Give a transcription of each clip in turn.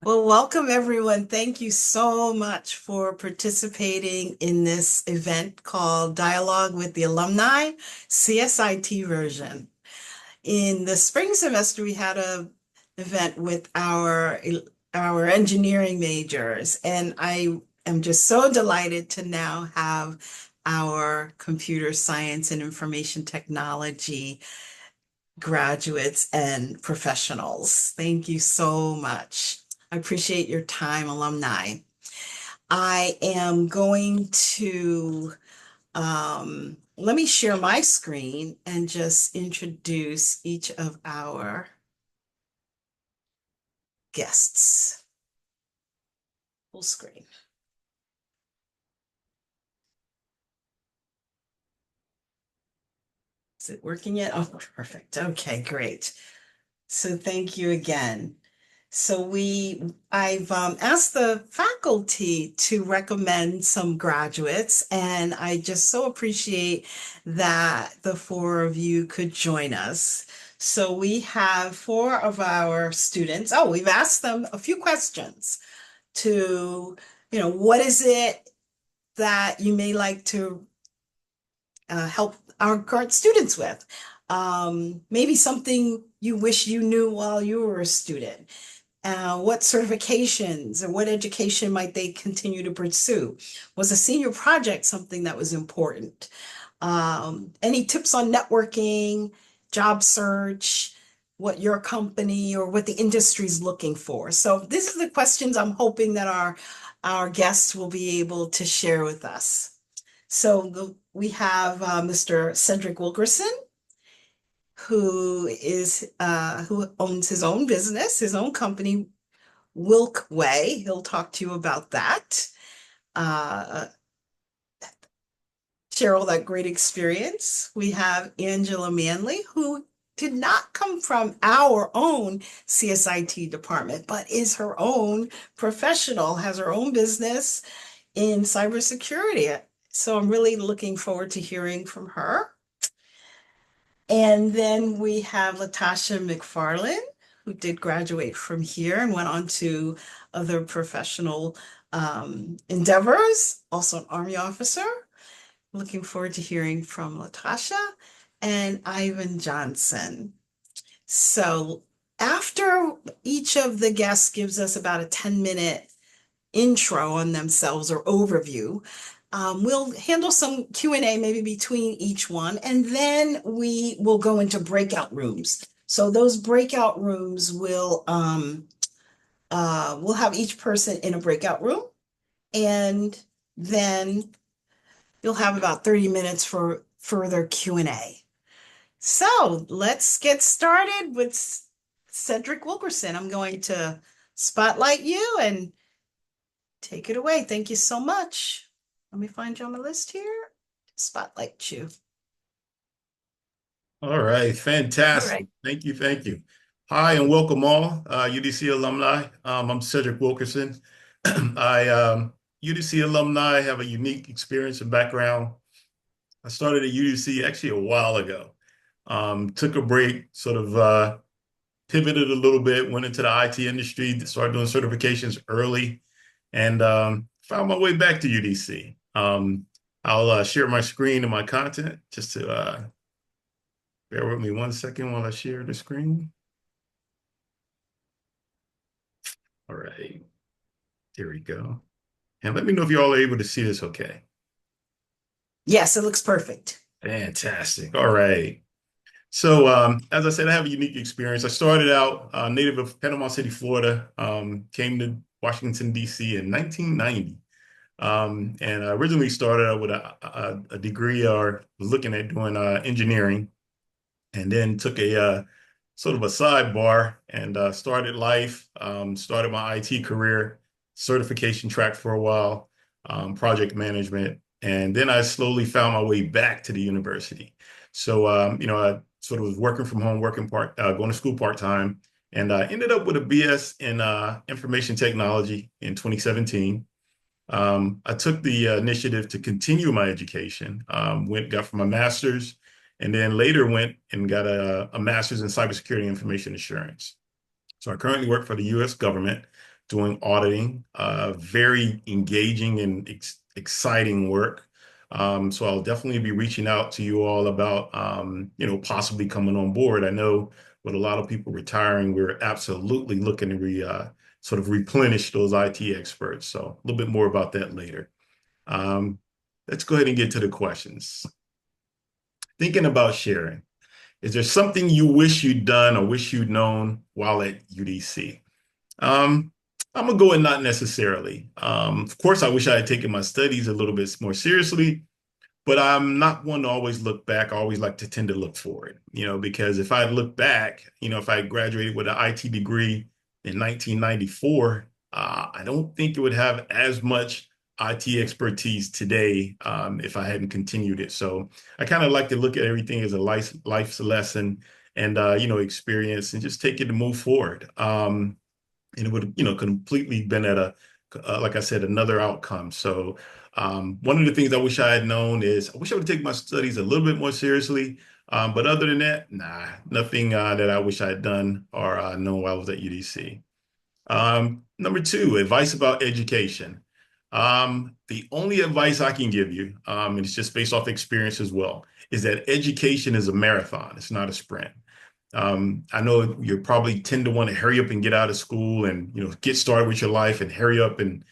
Well, welcome everyone. Thank you so much for participating in this event called Dialogue with the Alumni, CSIT version. In the spring semester, we had a event with our engineering majors, and I am just so delighted to now have our computer science and information technology graduates and professionals. Thank you so much. I appreciate your time, alumni. I am going to let me share my screen and just introduce each of our guests. Full screen. Is it working yet? Oh, perfect. Okay, great. So thank you again. So I've asked the faculty to recommend some graduates, and I just so appreciate that the four of you could join us. So we have four of our students. Oh, we've asked them a few questions to, what is it that you may like to help our current students with? Maybe something you wish you knew while you were a student. What certifications or what education might they continue to pursue? Was a senior project something that was important? Any tips on networking, job search, what your company or what the industry is looking for? So these are the questions I'm hoping that our guests will be able to share with us. So we have Mr. Cedric Wilkerson, who owns his own business, his own company, WILKWAY. He'll talk to you about that. Share all that great experience. We have Angela Manley, who did not come from our own CSIT department, but is her own professional, has her own business in cybersecurity. So I'm really looking forward to hearing from her. And then we have LeTasha McFarlane, who did graduate from here and went on to other professional endeavors, also an Army officer. Looking forward to hearing from LeTasha and Ivan Johnson. So after each of the guests gives us about a 10-minute intro on themselves or overview, we'll handle some Q&A maybe between each one, and then we will go into breakout rooms. So those breakout rooms we'll have each person in a breakout room, and then you'll have about 30 minutes for further Q&A. So let's get started with Cedric Wilkerson. I'm going to spotlight you and take it away. Thank you so much. Let me find you on the list here. Spotlight you. All right, fantastic. All right. Thank you, thank you. Hi, and welcome all, UDC alumni. I'm Cedric Wilkerson. UDC alumni have a unique experience and background. I started at UDC actually a while ago. Took a break, sort of pivoted a little bit, went into the IT industry, started doing certifications early, and found my way back to UDC. I'll share my screen and my content just to bear with me 1 second while I share the screen. All right, here we go. And let me know if you all are able to see this okay. Yes, it looks perfect. Fantastic. All right. So as I said, I have a unique experience. I started out native of Panama City, Florida, came to Washington, D.C. in 1990. And I originally started out with a degree or looking at doing engineering, and then took a sort of a sidebar and started life, started my IT career, certification track for a while, project management. And then I slowly found my way back to the university. So, I sort of was working from home, going to school part-time, and I ended up with a BS in information technology in 2017. I took the initiative to continue my education, got for my master's, and then later went and got a master's in cybersecurity and information assurance. So I currently work for the U.S. government, doing auditing, very engaging and exciting work. So I'll definitely be reaching out to you all about, possibly coming on board. I know with a lot of people retiring, we're absolutely looking to sort of replenish those IT experts. So a little bit more about that later. Um, let's go ahead and get to the questions. Thinking about sharing, is there something you wish you'd done or wish you'd known while at UDC? Um, I'm gonna go with not necessarily. Of course, I wish I had taken my studies a little bit more seriously, but I'm not one to always look back. I always like to tend to look forward, because if I look back, if I graduated with an IT degree in 1994, I don't think it would have as much IT expertise today if I hadn't continued it. So I kind of like to look at everything as a life's lesson and, experience and just take it to move forward. And it would, completely been at like I said, another outcome. So one of the things I wish I had known is I wish I would take my studies a little bit more seriously. But other than that, nah, nothing that I wish I had done or known while I was at UDC. Number two, advice about education. The only advice I can give you, and it's just based off experience as well, is that education is a marathon. It's not a sprint. I know you probably tend to want to hurry up and get out of school and get started with your life and hurry up and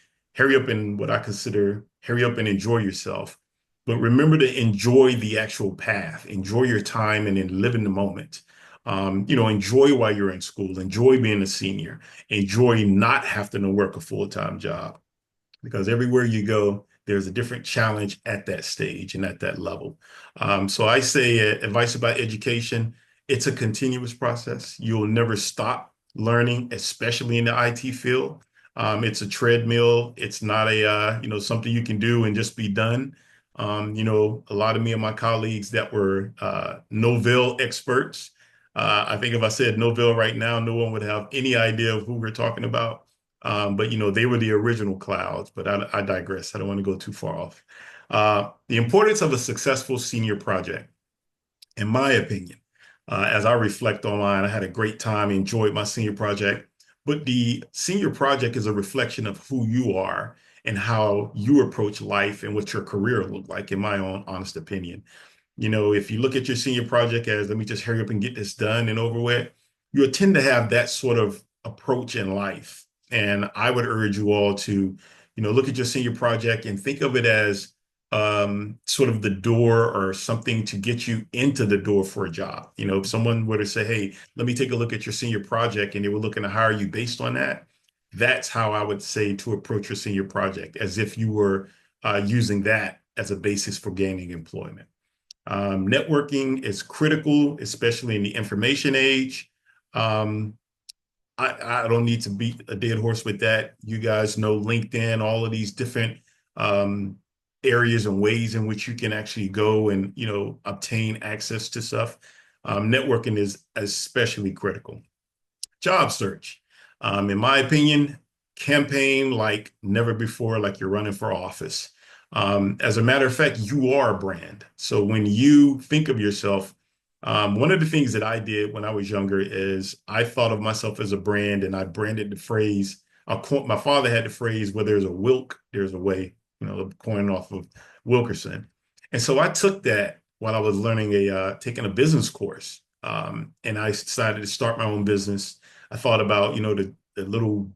what I consider hurry up and enjoy yourself. But remember to enjoy the actual path, enjoy your time, and then live in the moment. Enjoy while you're in school, enjoy being a senior, enjoy not having to work a full-time job because everywhere you go, there's a different challenge at that stage and at that level. So I say advice about education, it's a continuous process. You'll never stop learning, especially in the IT field. It's a treadmill. It's not something you can do and just be done. A lot of me and my colleagues that were Novell experts. I think if I said Novell right now, no one would have any idea of who we're talking about. But they were the original clouds, but I digress. I don't want to go too far off. The importance of a successful senior project, in my opinion, as I reflect on mine, I had a great time, enjoyed my senior project, but the senior project is a reflection of who you are and how you approach life and what your career looked like, in my own honest opinion. If you look at your senior project as let me just hurry up and get this done and over with, you'll tend to have that sort of approach in life. And I would urge you all to, look at your senior project and think of it as sort of the door or something to get you into the door for a job. If someone were to say, hey, let me take a look at your senior project and they were looking to hire you based on that, that's how I would say to approach your senior project, as if you were using that as a basis for gaining employment. Networking is critical, especially in the information age. Um, I don't need to beat a dead horse with that. You guys know LinkedIn, all of these different areas and ways in which you can actually go and obtain access to stuff. Networking is especially critical. Job search, in my opinion, campaign like never before, like you're running for office. As a matter of fact, you are a brand. So when you think of yourself, one of the things that I did when I was younger is I thought of myself as a brand and I branded the phrase. My father had the phrase, where there's a Wilk, there's a way, coin off of Wilkerson. And so I took that while I was taking a business course. And I decided to start my own business. I thought about, the little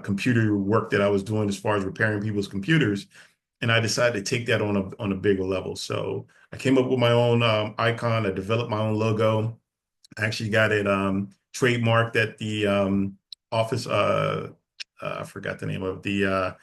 computer work that I was doing as far as repairing people's computers. And I decided to take that on a bigger level. So I came up with my own icon. I developed my own logo. I actually got it trademarked at the office. I forgot the name of the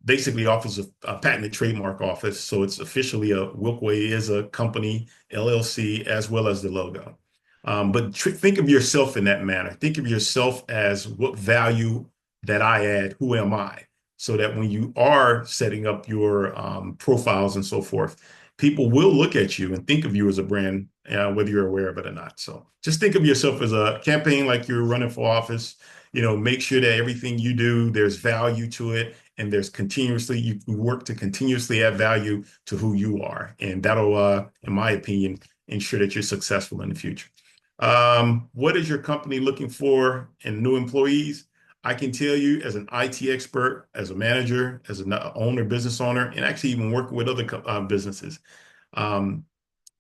basically Office of Patent and Trademark Office. So it's officially WILKWAY is a company, LLC, as well as the logo. But think of yourself in that manner. Think of yourself as what value that I add, who am I? So that when you are setting up your profiles and so forth, people will look at you and think of you as a brand, whether you're aware of it or not. So just think of yourself as a campaign like you're running for office. Make sure that everything you do, there's value to it, and you work to continuously add value to who you are. And that'll, in my opinion, ensure that you're successful in the future. What is your company looking for in new employees? I can tell you as an IT expert, as a manager, as an owner, business owner, and actually even working with other businesses, um,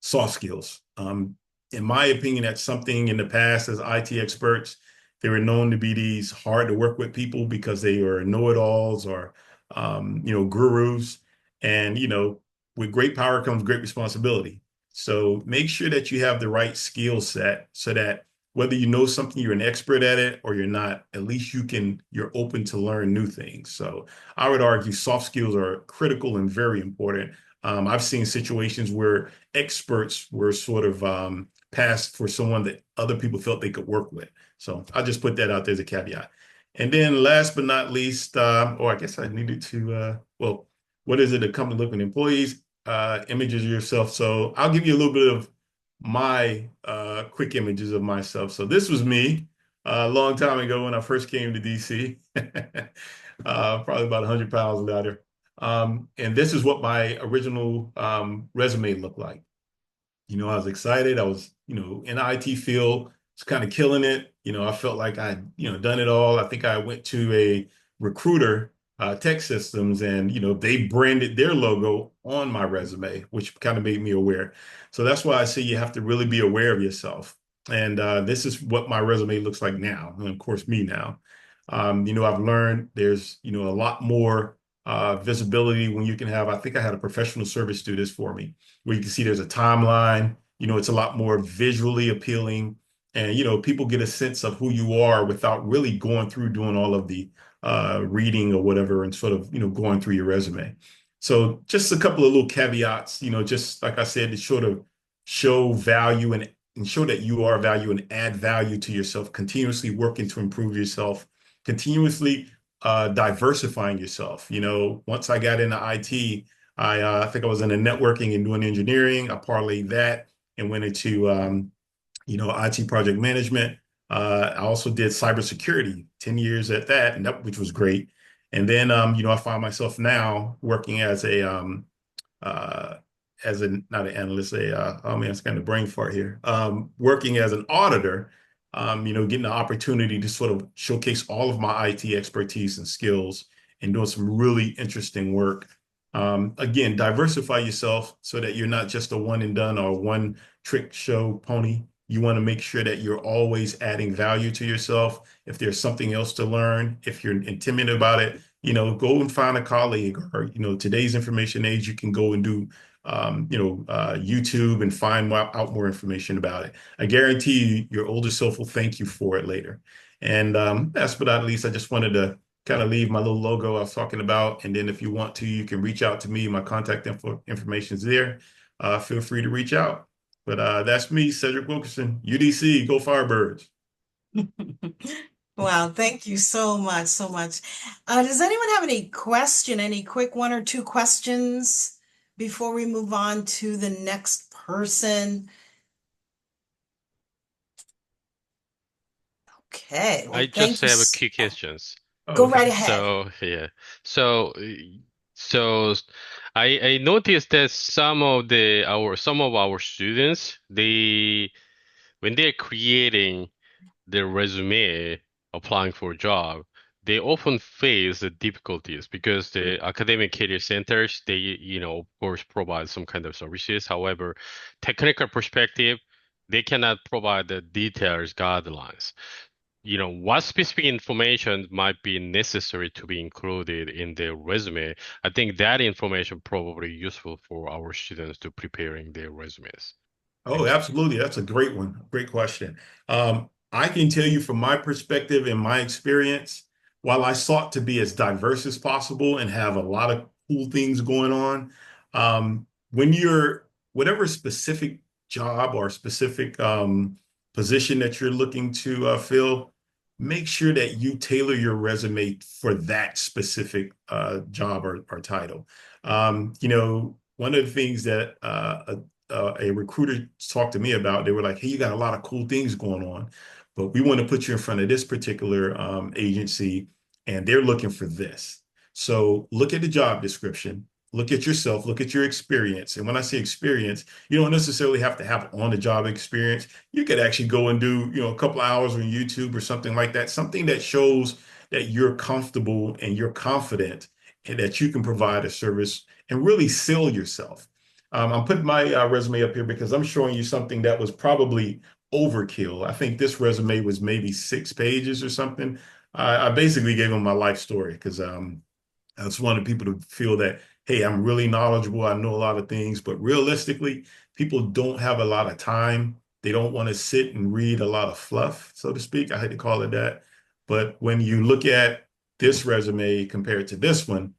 soft skills. In my opinion, that's something in the past as IT experts, they were known to be these hard to work with people because they are know-it-alls or, gurus. And, with great power comes great responsibility. So make sure that you have the right skill set so that whether you know something, you're an expert at it or you're not, at least you're open to learn new things. So I would argue soft skills are critical and very important. I've seen situations where experts were sort of passed for someone that other people felt they could work with. So I'll just put that out there as a caveat. And then last but not least, I guess I needed to, what is it? A company looking at employees, images of yourself. So I'll give you a little bit of my quick images of myself. So this was me a long time ago when I first came to DC, probably about 100 pounds lighter. And this is what my original resume looked like. I was excited. I was, in the IT field, was kind of killing it. I felt like I'd, done it all. I think I went to a recruiter, Tech Systems, and, they branded their logo on my resume, which kind of made me aware. So that's why I say you have to really be aware of yourself. And this is what my resume looks like now. And of course, me now. I've learned there's, a lot more visibility when you can have, I think I had a professional service do this for me, where you can see there's a timeline, it's a lot more visually appealing. And, people get a sense of who you are without really going through doing all of the reading or whatever and sort of, going through your resume. So just a couple of little caveats, just like I said, to sort of show value and show that you are value and add value to yourself, continuously working to improve yourself, continuously diversifying yourself. Once I got into IT, I think I was in the networking and doing engineering. I parlayed that and went into, IT project management. I also did cybersecurity, 10 years at that, which was great. And then, I find myself now working uh, not an analyst, oh man, it's kind of brain fart here, working as an auditor, getting the opportunity to sort of showcase all of my IT expertise and skills and doing some really interesting work. Again, diversify yourself so that you're not just a one and done or one trick show pony. You want to make sure that you're always adding value to yourself. If there's something else to learn, if you're intimidated about it, go and find a colleague or, today's information age, you can go and do, YouTube and find out more information about it. I guarantee you, your older self will thank you for it later. And last but not least, I just wanted to kind of leave my little logo I was talking about. And then if you want to, you can reach out to me. My contact information is there. Feel free to reach out. But that's me, Cedric Wilkerson, UDC, go Firebirds. Wow, thank you so much, so much. Does anyone have any quick one or two questions before we move on to the next person? Okay, well, I thank just you. have a few questions. Go Okay. right ahead. So yeah, so so I noticed that some of our students, when they're creating their resume applying for a job, they often face the difficulties because the academic career centers, they, of course, provide some kind of services. However, technical perspective, they cannot provide the details guidelines. What specific information might be necessary to be included in their resume. I think that information probably useful for our students to preparing their resumes. Oh, Thank you. absolutely. That's a great one. Great question. I can tell you from my perspective and my experience, while I sought to be as diverse as possible and have a lot of cool things going on, when you're whatever specific job or specific position that you're looking to fill, make sure that you tailor your resume for that specific job or title. One of the things that a recruiter talked to me about. They were like, hey, you got a lot of cool things going on, but we want to put you in front of this particular agency, and they're looking for this. So look at the job description, look at yourself, look at your experience. And when I say experience, you don't necessarily have to have on the job experience. You could actually go and do, a couple of hours on YouTube or something like that, something that shows that you're comfortable and you're confident and that you can provide a service and really sell yourself. I'm putting my resume up here because I'm showing you something that was probably overkill. I think this resume was maybe 6 pages or something. I basically gave them my life story because I just wanted people to feel that, hey, I'm really knowledgeable. I know a lot of things, but realistically, people don't have a lot of time. They don't want to sit and read a lot of fluff, so to speak. I hate to call it that. But when you look at this resume compared to this one,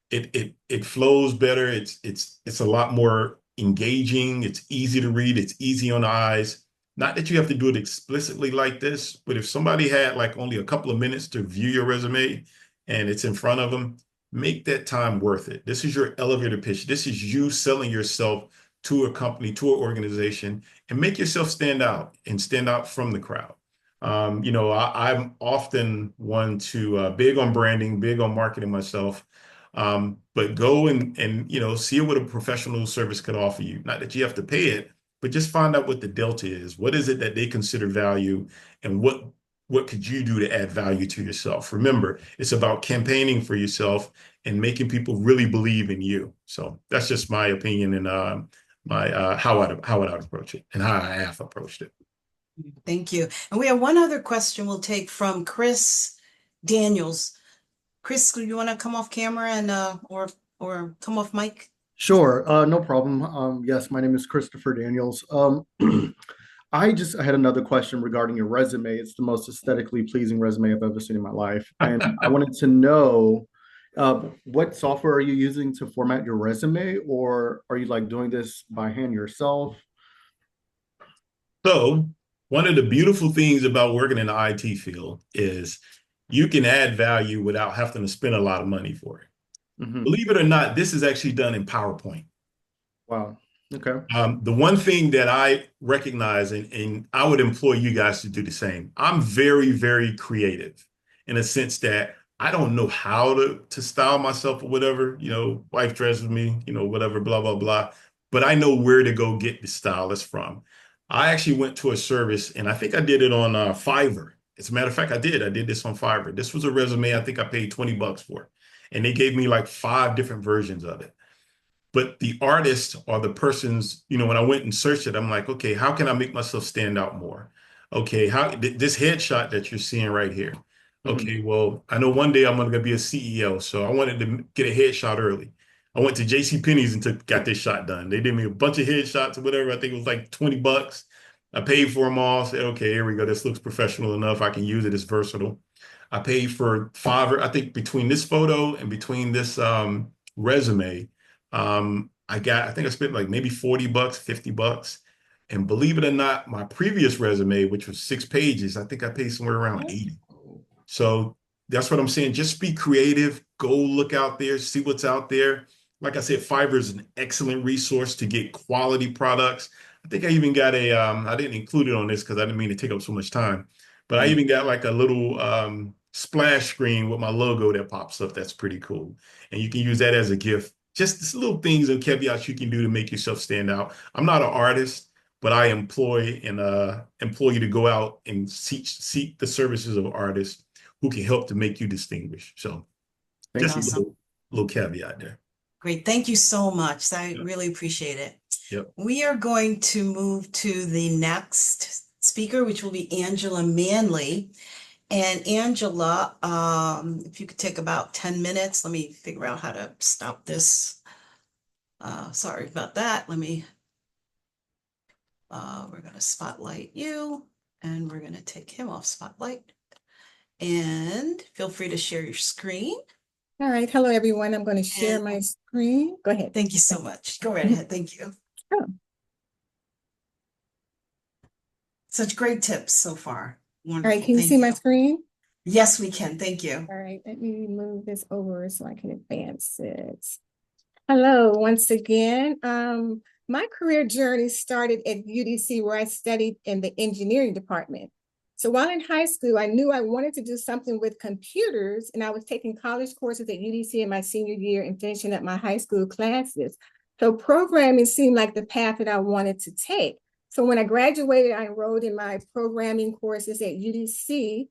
it flows better. It's a lot more engaging. It's easy to read. It's easy on the eyes. Not that you have to do it explicitly like this, but if somebody had like only a couple of minutes to view your resume and it's in front of them, make that time worth it. This is your elevator pitch. This is you selling yourself to a company, to an organization, and make yourself stand out and stand out from the crowd. I'm often one to big on branding, big on marketing myself. But go and see what a professional service could offer you. Not that you have to pay it, but just find out what the delta is. What is it that they consider value, and what could you do to add value to yourself? Remember, it's about campaigning for yourself and making people really believe in you. So that's just my opinion and my how I'd approach it and how I have approached it. Thank you. And we have one other question we'll take from Chris Daniels. Chris, do you want to come off camera and or come off mic? Sure, no problem. Yes, my name is Christopher Daniels. I had another question regarding your resume. It's the most aesthetically pleasing resume I've ever seen in my life. And I wanted to know what software are you using to format your resume, or are you like doing this by hand yourself? So one of the beautiful things about working in the IT field is you can add value without having to spend a lot of money for it. Mhm. Believe it or not, this is actually done in PowerPoint. Wow. Okay. The one thing that I recognize, and I would employ you guys to do the same, I'm very, very creative in a sense that I don't know how to style myself or whatever. Wife dresses me, whatever, blah, blah, blah. But I know where to go get the stylist from. I actually went to a service, and I think I did it on Fiverr. As a matter of fact, I did. I did this on Fiverr. This was a resume I think I paid $20 for. And they gave me like 5 different versions of it. But the artist or the person's, when I went and searched it, I'm like, okay, how can I make myself stand out more? Okay, this headshot that you're seeing right here. Mhm. Okay, well, I know one day I'm going to be a CEO, so I wanted to get a headshot early. I went to J.C. Penney's and got this shot done. They did me a bunch of headshots or whatever. I think it was like $20. I paid for them all. Said, okay, here we go. This looks professional enough. I can use it. It's versatile. I paid for 5, I think between this photo and between this resume. I think I spent like maybe $40, $50. And believe it or not, my previous resume, which was 6 pages, I think I paid somewhere around 80. So that's what I'm saying. Just be creative. Go look out there, see what's out there. Like I said, Fiverr is an excellent resource to get quality products. I think I even got I didn't include it on this because I didn't mean to take up so much time, but I even got like a little splash screen with my logo that pops up. That's pretty cool. And you can use that as a gift. Just little things and caveats you can do to make yourself stand out. I'm not an artist, but I employ you to go out and seek the services of artists who can help to make you distinguish. So just Awesome. a little caveat there. Great. Thank you so much. I really appreciate it. Yep. We are going to move to the next speaker, which will be Angela Manley. And Angela, if you could take about 10 minutes, let me figure out how to stop this. Sorry about that. We're going to spotlight you, and we're going to take him off spotlight. And feel free to share your screen. All right. Hello, everyone. I'm going to share my screen. Go ahead. Thank you so much. Go right ahead. Thank you. Oh. Such great tips so far. Wonderful. All right. Can you see my screen? Yes, we can. Thank you. All right. Let me move this over so I can advance it. Hello, once again. My career journey started at UDC, where I studied in the engineering department. So while in high school, I knew I wanted to do something with computers, and I was taking college courses at UDC in my senior year and finishing up my high school classes. So programming seemed like the path that I wanted to take. So when I graduated, I enrolled in my programming courses at UDC,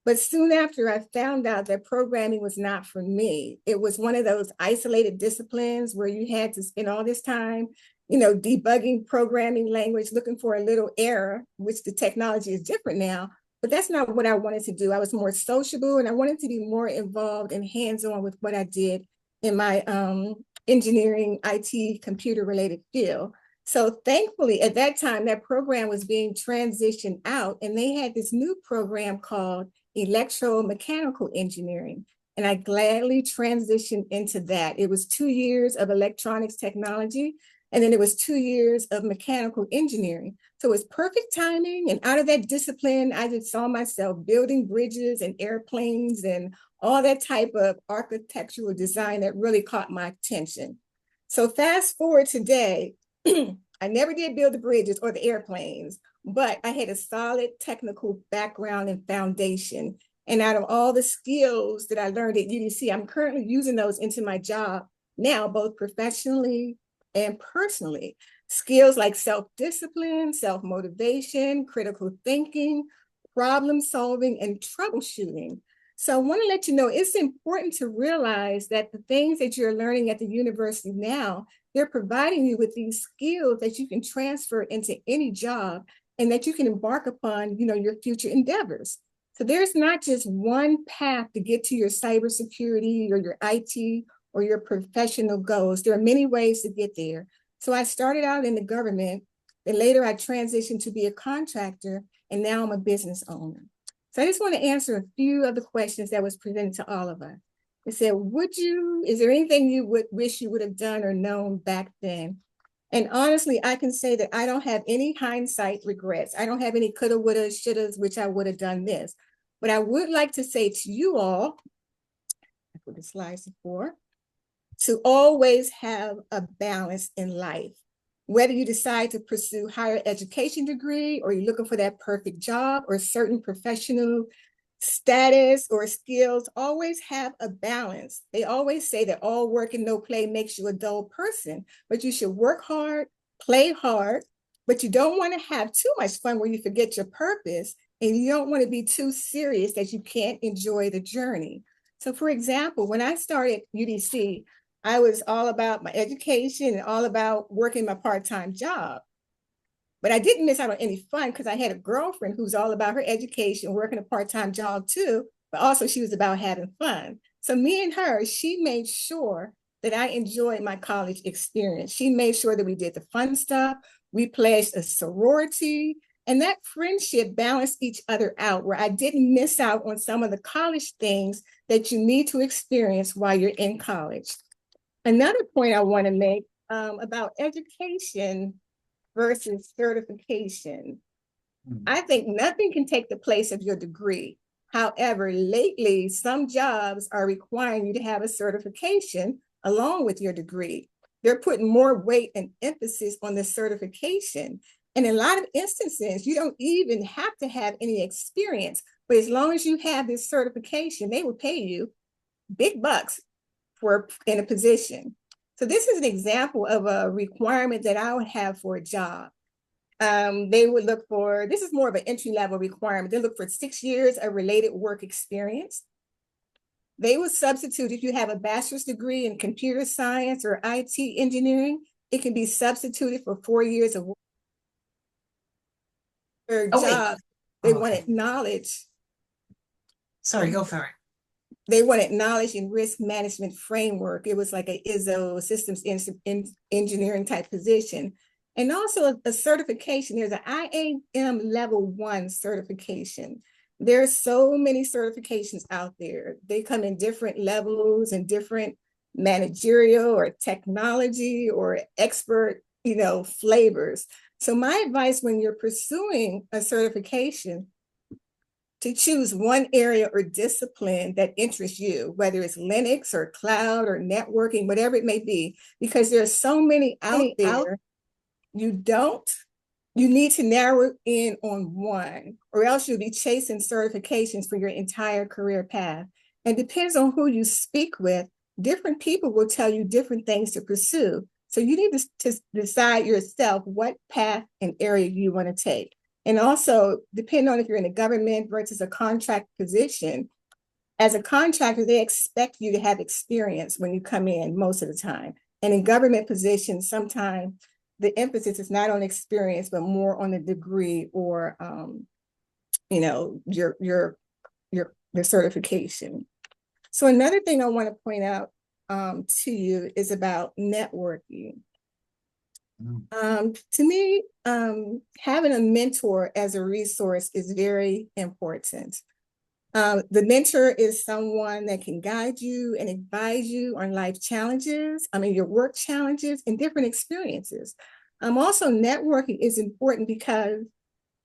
But soon after, I found out that programming was not for me. It was one of those isolated disciplines where you had to spend all this time, debugging programming language, looking for a little error, which the technology is different now. But that's not what I wanted to do. I was more sociable, and I wanted to be more involved and hands-on with what I did in my engineering, IT, computer-related field. So thankfully, at that time, that program was being transitioned out, and they had this new program called electromechanical engineering. And I gladly transitioned into that. It was 2 years of electronics technology, and then it was 2 years of mechanical engineering. So it was perfect timing. And out of that discipline, I just saw myself building bridges and airplanes and all that type of architectural design that really caught my attention. So fast forward today, I never did build the bridges or the airplanes, but I had a solid technical background and foundation. And out of all the skills that I learned at UDC, I'm currently using those into my job now, both professionally and personally. Skills like self-discipline, self-motivation, critical thinking, problem solving, and troubleshooting. So I want to let you know it's important to realize that the things that you're learning at the university now, they're providing you with these skills that you can transfer into any job and that you can embark upon, your future endeavors. So there's not just one path to get to your cybersecurity or your IT or your professional goals. There are many ways to get there. So I started out in the government, then later I transitioned to be a contractor, and now I'm a business owner. So I just want to answer a few of the questions that was presented to all of us. It said, is there anything you would wish you would have done or known back then? And honestly, I can say that I don't have any hindsight regrets. I don't have any coulda, woulda, shouldas, which I would have done this. But I would like to say to you all, I put the slides before, to always have a balance in life. Whether you decide to pursue higher education degree, or you're looking for that perfect job or certain professional status or skills, always have a balance. They always say that all work and no play makes you a dull person, but you should work hard, play hard, but you don't want to have too much fun where you forget your purpose, and you don't want to be too serious that you can't enjoy the journey. So for example, when I started UDC, I was all about my education and all about working my part-time job. But I didn't miss out on any fun because I had a girlfriend who's all about her education, working a part-time job too, but also she was about having fun. So me and her, she made sure that I enjoyed my college experience. She made sure that we did the fun stuff. We pledged a sorority, and that friendship balanced each other out, where I didn't miss out on some of the college things that you need to experience while you're in college. Another point I want to make about education versus certification. I think nothing can take the place of your degree. However, lately, some jobs are requiring you to have a certification along with your degree. They're putting more weight and emphasis on the certification. And in a lot of instances, you don't even have to have any experience, but as long as you have this certification, they will pay you big bucks in a position. So this is an example of a requirement that I would have for a job. They would look for, this is more of an entry-level requirement. They look for 6 years of related work experience. They would substitute, if you have a bachelor's degree in computer science or IT engineering, it can be substituted for 4 years of work. Their job, they wanted knowledge. Sorry, go for it. They wanted knowledge in risk management framework. It was like an ISO systems engineering type position. And also a certification. There's an IAM level 1 certification. There's so many certifications out there. They come in different levels and different managerial or technology or expert, flavors. So my advice when you're pursuing a certification, to choose one area or discipline that interests you, whether it's Linux or cloud or networking, whatever it may be, because there's so many out there. You need to narrow in on one, or else you'll be chasing certifications for your entire career path. And depends on who you speak with, different people will tell you different things to pursue. So you need to decide yourself what path and area you want to take. And also, depending on if you're in a government versus a contract position, as a contractor, they expect you to have experience when you come in most of the time. And in government positions, sometimes the emphasis is not on experience, but more on the degree or, you know, the certification. So another thing I want to point out to you is about networking. To me, having a mentor as a resource is very important. The mentor is someone that can guide you and advise you on life challenges, your work challenges and different experiences. Also, networking is important because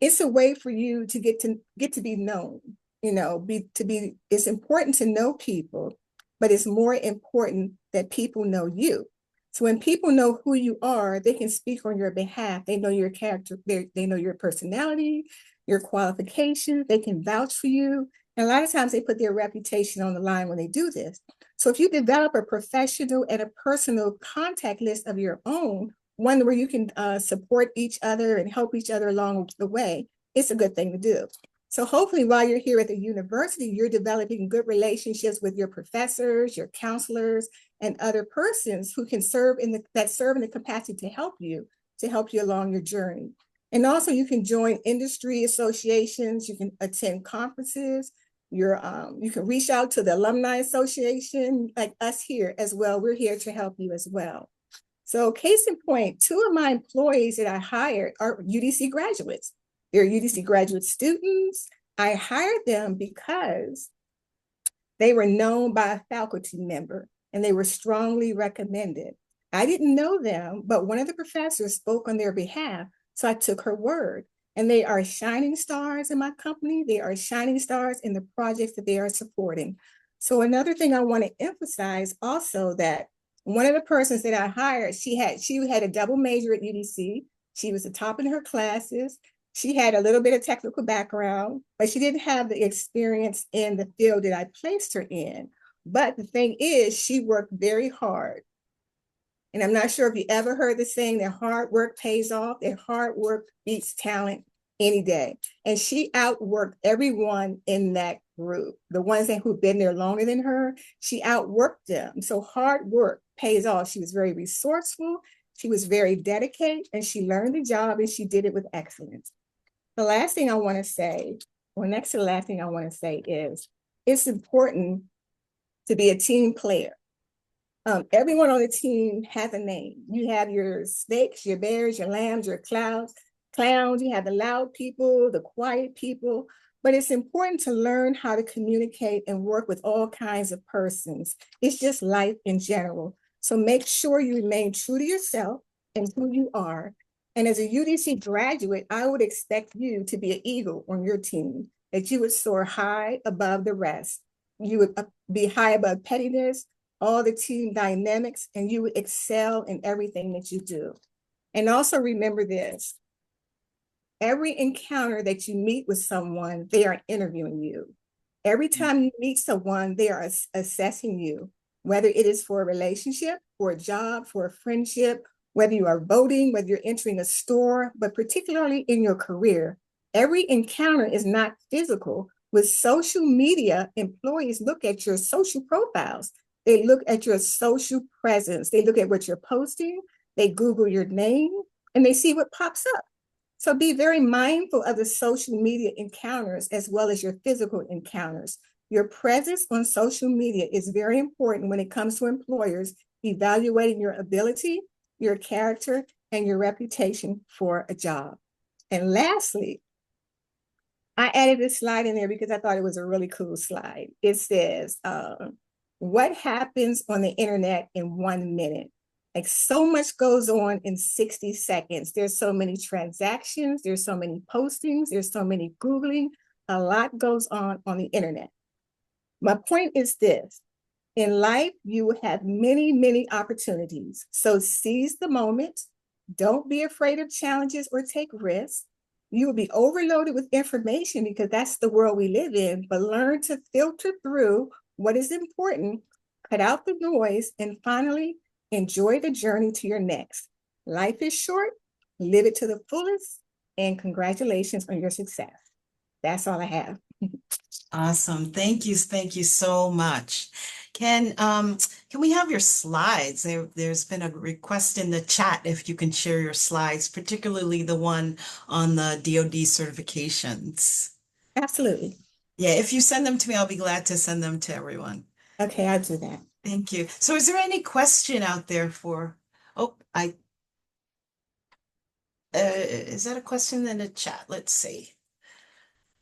it's a way for you to get to be known. It's important to know people, but it's more important that people know you. So when people know who you are, they can speak on your behalf. They know your character, they know your personality, your qualifications, they can vouch for you. And a lot of times they put their reputation on the line when they do this. So if you develop a professional and a personal contact list of your own, one where you can support each other and help each other along the way, it's a good thing to do. So hopefully while you're here at the university, you're developing good relationships with your professors, your counselors, and other persons who can serve in the capacity to help you along your journey. And also you can join industry associations, you can attend conferences, you can reach out to the Alumni Association, like us here as well. We're here to help you as well. So case in point, 2 of my employees that I hired are UDC graduates. They're UDC graduate students. I hired them because they were known by a faculty member and they were strongly recommended. I didn't know them, but one of the professors spoke on their behalf, so I took her word. And they are shining stars in my company. They are shining stars in the projects that they are supporting. So another thing I want to emphasize also that one of the persons that I hired, she had a double major at UDC. She was the top in her classes. She had a little bit of technical background, but she didn't have the experience in the field that I placed her in. But the thing is, she worked very hard. And I'm not sure if you ever heard the saying that hard work pays off, that hard work beats talent any day. And she outworked everyone in that group. The ones who've been there longer than her, she outworked them. So hard work pays off. She was very resourceful. She was very dedicated and she learned the job and she did it with excellence. The last thing I want to say, or next to the last thing I want to say is, it's important to be a team player. Everyone on the team has a name. You have your snakes, your bears, your lambs, your clowns. You have the loud people, the quiet people, but it's important to learn how to communicate and work with all kinds of persons. It's just life in general. So make sure you remain true to yourself and who you are. And as a UDC graduate, I would expect you to be an eagle on your team, that you would soar high above the rest. You would be high above pettiness, all the team dynamics, and you would excel in everything that you do. And also remember this, every encounter that you meet with someone, they are interviewing you. Every time you meet someone, they are assessing you, whether it is for a relationship, for a job, for a friendship, whether you are voting, whether you're entering a store, but particularly in your career, every encounter is not physical. With social media, employees look at your social profiles. They look at your social presence. They look at what you're posting. They Google your name and they see what pops up. So be very mindful of the social media encounters as well as your physical encounters. Your presence on social media is very important when it comes to employers evaluating your ability, your character, and your reputation for a job. And lastly, I added this slide in there because I thought it was a really cool slide. It says, what happens on the internet in 1 minute? Like so much goes on in 60 seconds. There's so many transactions, there's so many postings, there's so many Googling, a lot goes on the internet. My point is this, in life, you will have many, many opportunities. So seize the moment. Don't be afraid of challenges or take risks. You will be overloaded with information because that's the world we live in, but learn to filter through what is important, cut out the noise, and finally, enjoy the journey to your next. Life is short, live it to the fullest, and congratulations on your success. That's all I have. Awesome. Thank you. Thank you so much. Can we have your slides? There's been a request in the chat if you can share your slides, particularly the one on the DoD certifications. Absolutely. Yeah, if you send them to me, I'll be glad to send them to everyone. Okay, I'll do that. Thank you. So is there any question out there is that a question in the chat? Let's see.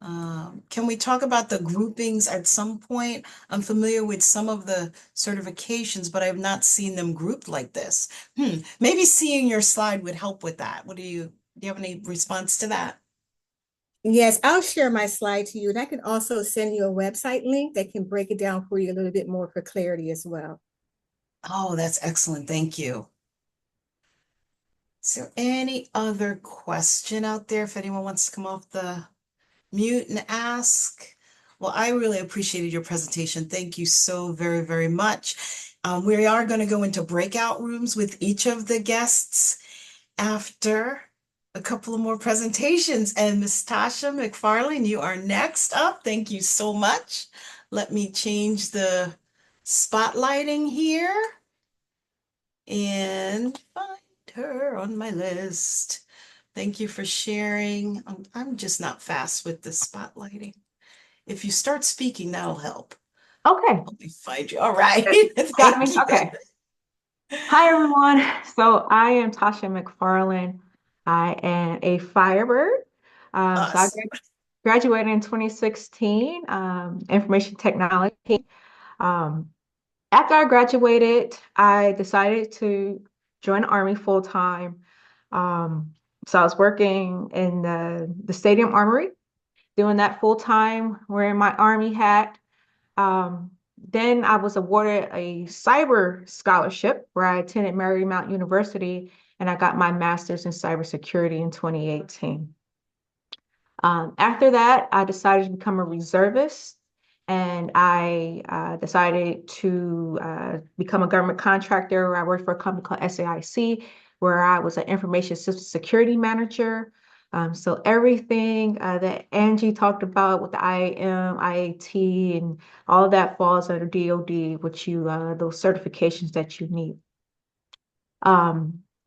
Can we talk about the groupings at some point? I'm familiar with some of the certifications, but I've not seen them grouped like this. Maybe seeing your slide would help with that. Do you have any response to that? Yes, I'll share my slide to you, and I can also send you a website link that can break it down for you a little bit more for clarity as well. Oh, that's excellent. Thank you. Is there any other question out there if anyone wants to come off the mute and ask? Well, I really appreciated your presentation. Thank you so very, very much. We are going to go into breakout rooms with each of the guests after a couple of more presentations. And Ms. Tasha McFarlane, you are next up. Thank you so much. Let me change the spotlighting here and find her on my list. Thank you for sharing. I'm just not fast with the spotlighting. If you start speaking, that'll help. Okay. Let me find you. All right. Got me? Thank you. Okay. Hi, everyone. So I am Tasha McFarlane. I am a Firebird. So I Awesome. graduated in 2016, information technology. After I graduated, I decided to join the Army full time. So I was working in the Stadium Armory, doing that full time, wearing my Army hat. Then I was awarded a cyber scholarship where I attended Marymount University, and I got my master's in cybersecurity in 2018. After that, I decided to become a reservist, and I decided to become a government contractor. I worked for a company called SAIC, where I was an information system security manager. So everything that Angie talked about with the IAM, IAT, and all of that falls under DoD, which those certifications that you need.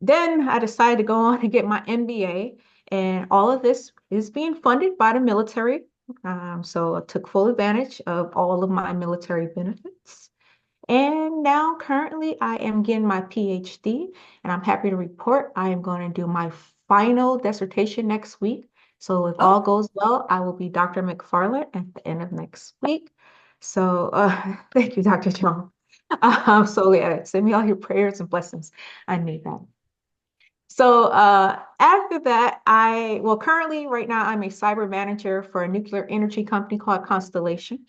Then I decided to go on and get my MBA, and all of this is being funded by the military. So I took full advantage of all of my military benefits. And now currently I am getting my PhD, and I'm happy to report I am going to do my final dissertation next week. So if all goes well, I will be Dr. McFarlane at the end of next week. So thank you, Dr. John. So yeah, send me all your prayers and blessings. I need that. So after that, currently right now I'm a cyber manager for a nuclear energy company called Constellation.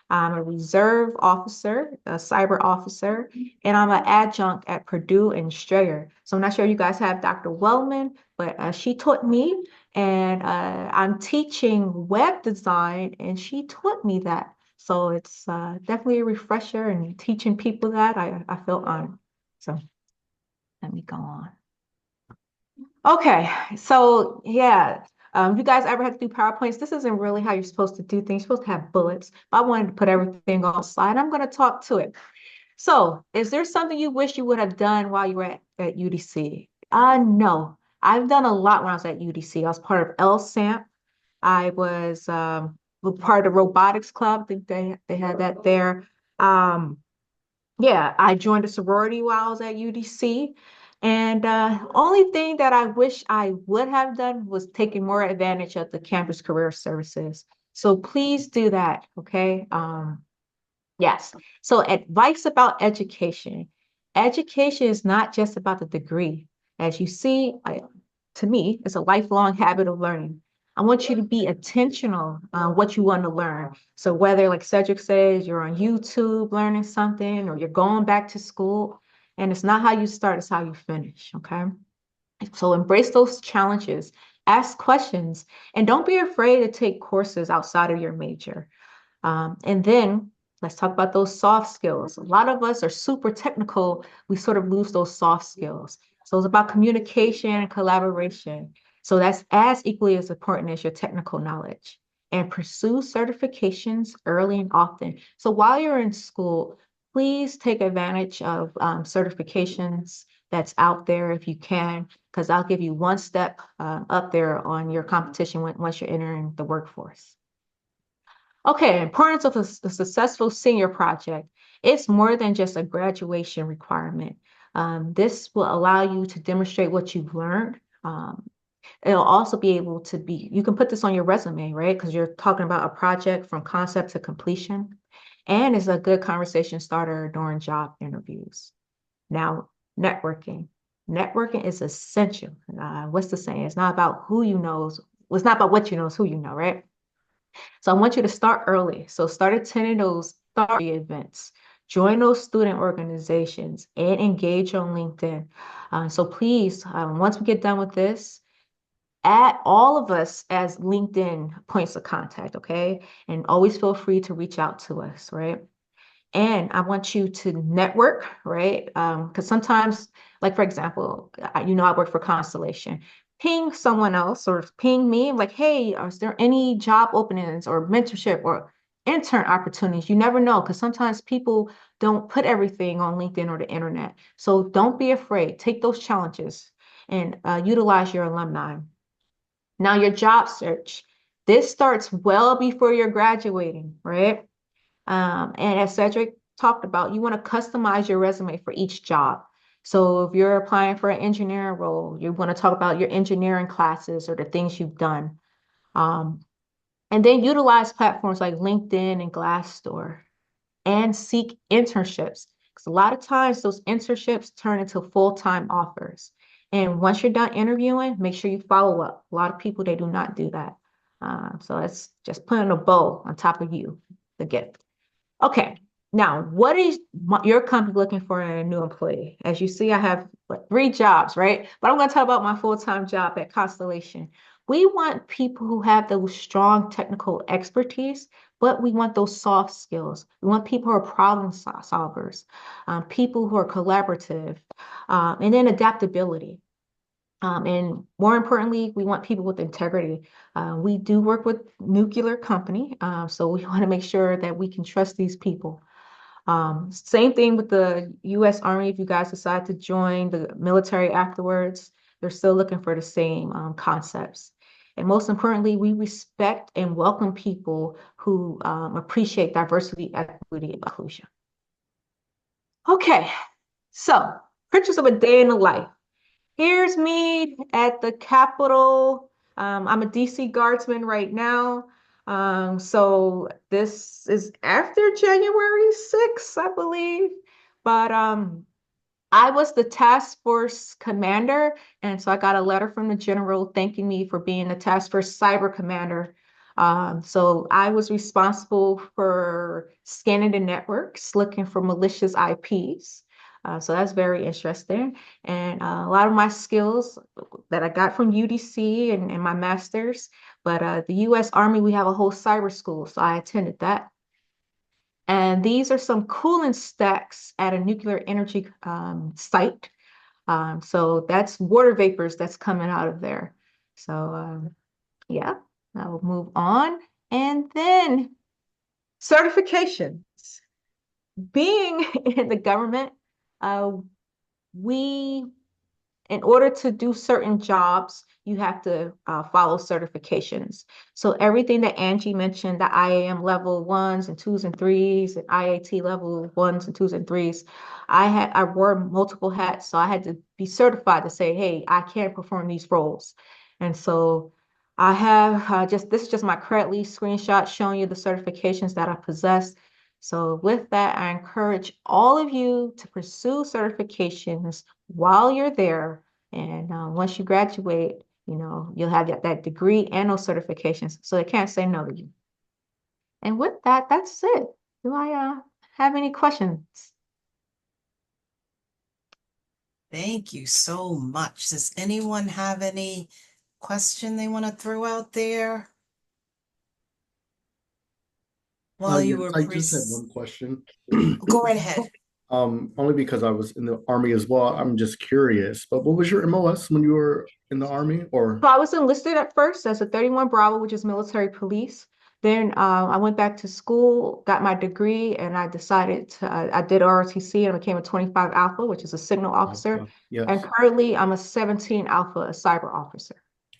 I'm a reserve officer, a cyber officer, and I'm an adjunct at Purdue and Strayer. So I'm not sure you guys have Dr. Wellman, but she taught me, and I'm teaching web design, and she taught me that. So it's definitely a refresher, and teaching people that I feel honored. So let me go on. Okay, so yeah. If you guys ever had to do PowerPoints, this isn't really how you're supposed to do things. You're supposed to have bullets, but I wanted to put everything on a slide. I'm going to talk to it. So is there something you wish you would have done while you were at UDC? No, I've done a lot when I was at UDC. I was part of LSAMP. I was part of the robotics club. I think they had that there. Yeah, I joined a sorority while I was at UDC. And only thing that I wish I would have done was taking more advantage of the campus career services. So please do that, okay? Yes. So advice about education. Education is not just about the degree. As you see, to me, it's a lifelong habit of learning. I want you to be intentional on what you want to learn. So whether, like Cedric says, you're on YouTube learning something, or you're going back to school, and it's not how you start, it's how you finish, okay? So embrace those challenges, ask questions, and don't be afraid to take courses outside of your major. And then let's talk about those soft skills. A lot of us are super technical. We sort of lose those soft skills. So it's about communication and collaboration. So that's as equally as important as your technical knowledge. And pursue certifications early and often. So while you're in school, please take advantage of certifications that's out there if you can, because I'll give you one step up there on your competition once you're entering the workforce. Okay, importance of a successful senior project. It's more than just a graduation requirement. This will allow you to demonstrate what you've learned. It'll also be able to be, you can put this on your resume, right? Because you're talking about a project from concept to completion. And it's a good conversation starter during job interviews. Now, networking. Networking is essential. What's the saying? It's not about who you know. It's not about what you know, it's who you know, right? So I want you to start early. So start attending those events, join those student organizations, and engage on LinkedIn. So please, once we get done with this, add all of us as LinkedIn points of contact, okay? And always feel free to reach out to us, right? And I want you to network, right? Because sometimes, like for example, I work for Constellation. Ping someone else or ping me like, hey, is there any job openings or mentorship or intern opportunities? You never know, because sometimes people don't put everything on LinkedIn or the internet. So don't be afraid. Take those challenges and utilize your alumni. Now, your job search. This starts well before you're graduating, right? And as Cedric talked about, you want to customize your resume for each job. So if you're applying for an engineering role, you want to talk about your engineering classes or the things you've done. And then utilize platforms like LinkedIn and Glassdoor and seek internships. Because a lot of times those internships turn into full-time offers. And once you're done interviewing, make sure you follow up. A lot of people, they do not do that. So it's just putting a bow on top of you, the gift. Okay, now what is your company looking for in a new employee? As you see, I have 3 jobs, right? But I'm going to talk about my full-time job at Constellation. We want people who have those strong technical expertise, but we want those soft skills. We want people who are problem solvers, people who are collaborative, and then adaptability. And more importantly, we want people with integrity. We do work with nuclear company, so we want to make sure that we can trust these people. Same thing with the U.S. Army. If you guys decide to join the military afterwards, they're still looking for the same concepts. And most importantly, we respect and welcome people who appreciate diversity, equity, and inclusion. Okay, so pictures of a day in the life. Here's me at the Capitol. I'm a DC Guardsman right now. So this is after January 6th, I believe. But I was the task force commander. And so I got a letter from the general thanking me for being the task force cyber commander. So I was responsible for scanning the networks, looking for malicious IPs. So that's very interesting. And a lot of my skills that I got from UDC and my master's, but the US Army, we have a whole cyber school. So I attended that. And these are some cooling stacks at a nuclear energy site. So that's water vapors that's coming out of there. So yeah, I will move on. And then certifications. Being in the government, in order to do certain jobs, you have to follow certifications. So everything that Angie mentioned, the IAM level 1s and 2s and 3s, and IAT level 1s and 2s and 3s, I wore multiple hats, so I had to be certified to say, hey, I can perform these roles. And so I have this is just my credit lease screenshot showing you the certifications that I possess. So with that, I encourage all of you to pursue certifications while you're there. And once you graduate, you'll have that degree and those certifications. So they can't say no to you. And with that, that's it. Do I have any questions? Thank you so much. Does anyone have any question they want to throw out there? While you Yes, were I just had one question. Go right ahead. Only because I was in the Army as well. I'm just curious. But what was your MOS when you were in the Army? Or So I was enlisted at first as a 31 Bravo, which is military police. Then I went back to school, got my degree, and I decided to, I did ROTC and became a 25 Alpha, which is a signal officer. And yes. currently I'm a 17 Alpha, a cyber officer.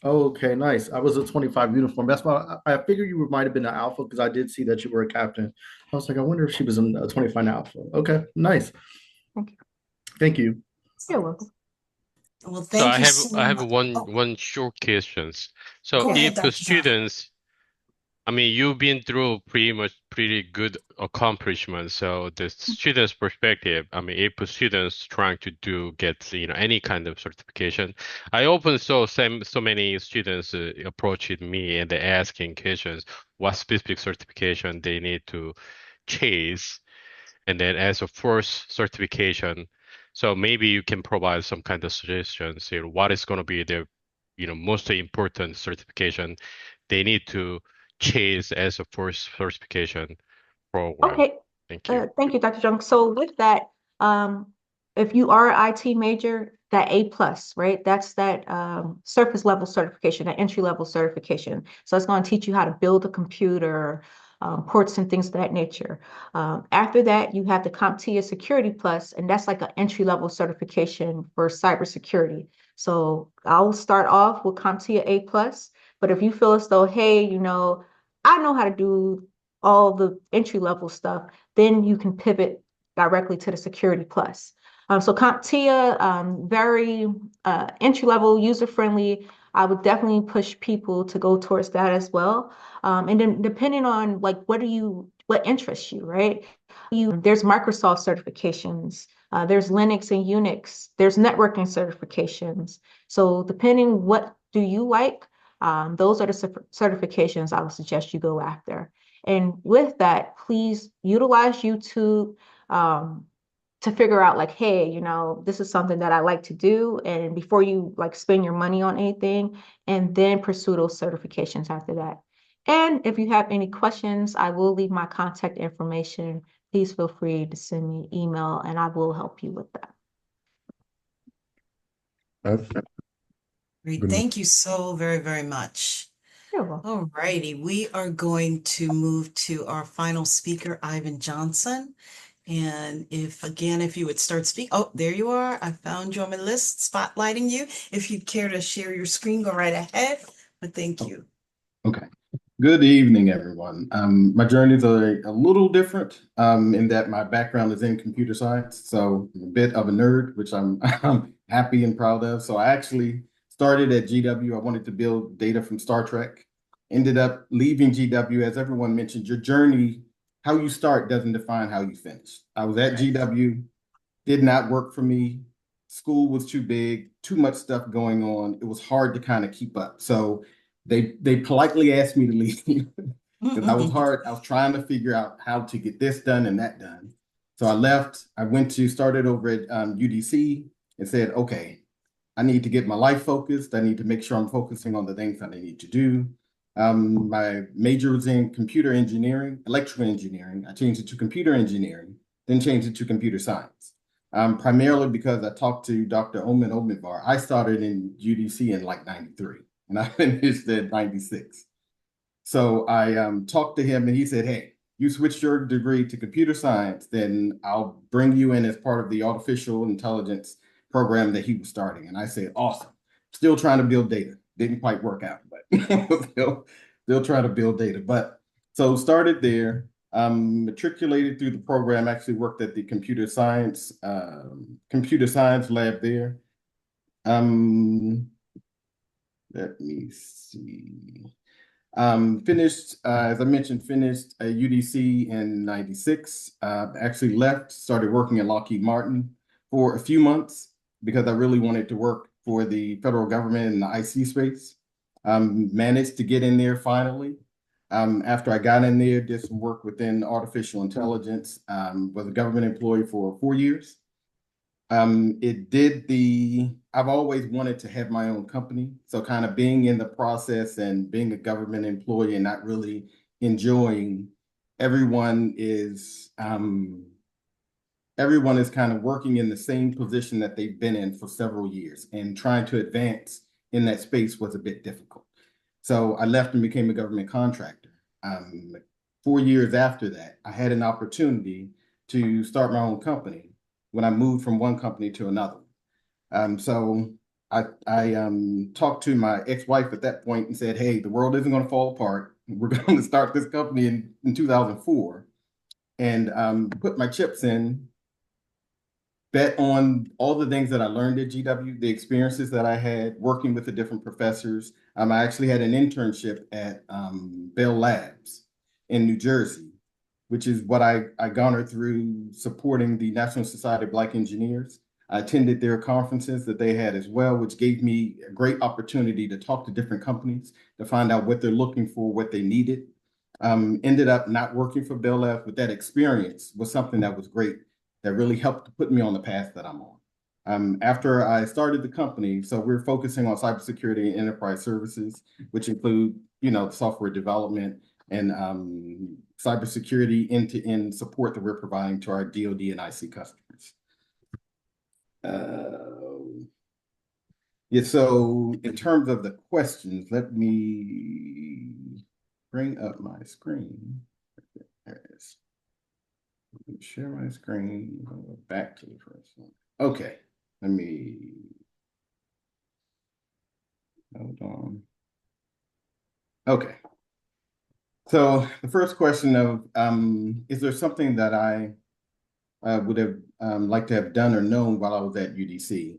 Okay, nice. I was a 25 uniform. That's why I figured you might have been an Alpha because I did see that you were a captain. I was like, I wonder if she was in a 25 Alpha. Okay, nice. Thank you. Thank you. You're welcome. Well, So thank you so I have much. one Oh, one short questions. So go ahead, if the Dr. John. students, I mean, you've been through pretty good accomplishments. So the student's perspective, I mean, if a student's trying to get, any kind of certification, I often saw so many students approaching me and they're asking questions, what specific certification they need to chase, and then as a first certification. So maybe you can provide some kind of suggestions, what is going to be the, most important certification they need to chase as a first certification program. Okay. Thank you. Thank you, Dr. Jung. So with that, if you are an IT major, that A plus, right? That's that surface level certification, that entry level certification. So it's going to teach you how to build a computer, ports and things of that nature. After that, you have the CompTIA Security Plus, and that's like an entry level certification for cybersecurity. So I'll start off with CompTIA A plus, but if you feel as though, hey, I know how to do all the entry level stuff, then you can pivot directly to the Security Plus. So CompTIA, very entry level, user friendly. I would definitely push people to go towards that as well. And then depending on like what interests you, right? There's Microsoft certifications, there's Linux and Unix, there's networking certifications. So depending what do you like, those are the certifications I would suggest you go after. And with that, please utilize YouTube to figure out like, hey, this is something that I like to do. And before you like spend your money on anything, and then pursue those certifications after that. And if you have any questions, I will leave my contact information. Please feel free to send me an email and I will help you with that. Okay. Great. Thank you so very, very much. You're welcome. All righty. We are going to move to our final speaker, Ivan Johnson. And if you would start speaking. Oh, there you are. I found you on my list, spotlighting you. If you'd care to share your screen, go right ahead. But thank you. Okay. Good evening, everyone. My journey is a little different in that my background is in computer science, so I'm a bit of a nerd, which I'm happy and proud of. So I actually started at GW. I wanted to build data from Star Trek. Ended up leaving GW. As everyone mentioned, your journey, how you start doesn't define how you finish. I was at GW, did not work for me. School was too big, too much stuff going on. It was hard to kind of keep up. So they politely asked me to leave because I was trying to figure out how to get this done and that done. So I left. I started over at UDC and said, okay, I need to get my life focused. I need to make sure I'm focusing on the things that I need to do. My major was in computer engineering, electrical engineering. I changed it to computer engineering, then changed it to computer science. Primarily because I talked to Dr. Omen Omenvar. I started in UDC in like 93 and I finished at 96. So I talked to him and he said, hey, you switched your degree to computer science, then I'll bring you in as part of the artificial intelligence program that he was starting. And I said, awesome. Still trying to build data. Didn't quite work out, but still trying to build data. But so started there, matriculated through the program, actually worked at the computer science lab there. Let me see. Finished, as I mentioned, finished a UDC in 96. Actually left, started working at Lockheed Martin for a few months because I really wanted to work for the federal government in the IC space. Managed to get in there finally. After I got in there, did some work within artificial intelligence, was a government employee for 4 years. I've always wanted to have my own company. So kind of being in the process and being a government employee and not really enjoying, everyone is everyone is kind of working in the same position that they've been in for several years, and trying to advance in that space was a bit difficult. So I left and became a government contractor. 4 years after that, I had an opportunity to start my own company when I moved from one company to another. So I talked to my ex-wife at that point and said, hey, the world isn't going to fall apart. We're going to start this company in 2004, and put my chips in, bet on all the things that I learned at GW, the experiences that I had working with the different professors. I actually had an internship at Bell Labs in New Jersey, which is what I garnered through supporting the National Society of Black Engineers. I attended their conferences that they had as well, which gave me a great opportunity to talk to different companies, to find out what they're looking for, what they needed. Ended up not working for Bell Labs, but that experience was something that was great, that really helped to put me on the path that I'm on. After I started the company, so we're focusing on cybersecurity and enterprise services, which include, software development and cybersecurity end-to-end support that we're providing to our DoD and IC customers. Yeah, so in terms of the questions, let me bring up my screen. There it is. Let me share my screen. I'll go back to the first one. Okay, let me, hold on. Okay. So the first question of, is there something that I would have liked to have done or known while I was at UDC?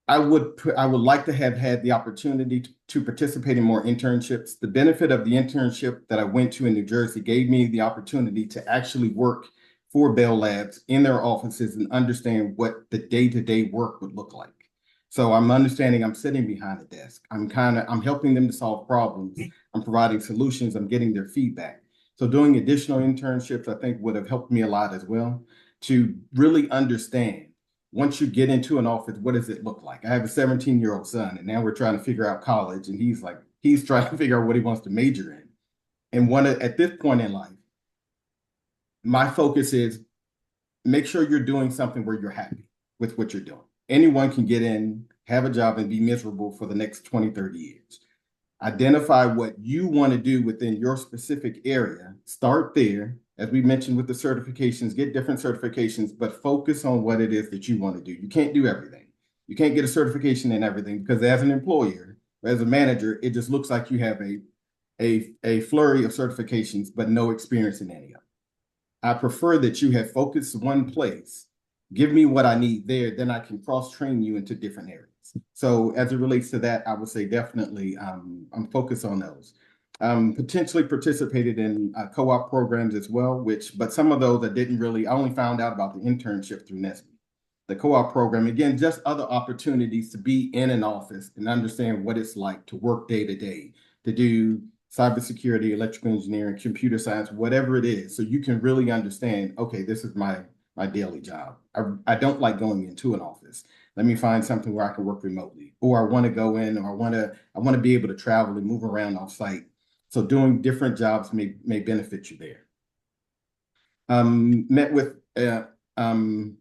I would like to have had the opportunity to participate in more internships. The benefit of the internship that I went to in New Jersey gave me the opportunity to actually work for Bell Labs in their offices and understand what the day-to-day work would look like. So I'm understanding, I'm sitting behind a desk. I'm helping them to solve problems. I'm providing solutions. I'm getting their feedback. So doing additional internships, I think, would have helped me a lot as well, to really understand, once you get into an office, what does it look like? I have a 17-year-old son, and now we're trying to figure out college, and he's trying to figure out what he wants to major in. And at this point in life, my focus is make sure you're doing something where you're happy with what you're doing. Anyone can get in, have a job, and be miserable for the next 20, 30 years. Identify what you want to do within your specific area. Start there. As we mentioned with the certifications, get different certifications, but focus on what it is that you want to do. You can't do everything. You can't get a certification in everything, because as an employer, or as a manager, it just looks like you have a flurry of certifications, but no experience in any of them. I prefer that you have focused one place. Give me what I need there, then I can cross-train you into different areas. So as it relates to that, I would say definitely I'm focused on those. Potentially participated in co-op programs as well, but some of those I only found out about the internship through NESB. The co-op program, again, just other opportunities to be in an office and understand what it's like to work day to day, to do cybersecurity, electrical engineering, computer science, whatever it is. So you can really understand, okay, this is my daily job. I don't like going into an office. Let me find something where I can work remotely, or I want to go in, or I want to be able to travel and move around off site. So doing different jobs may benefit you there. Met with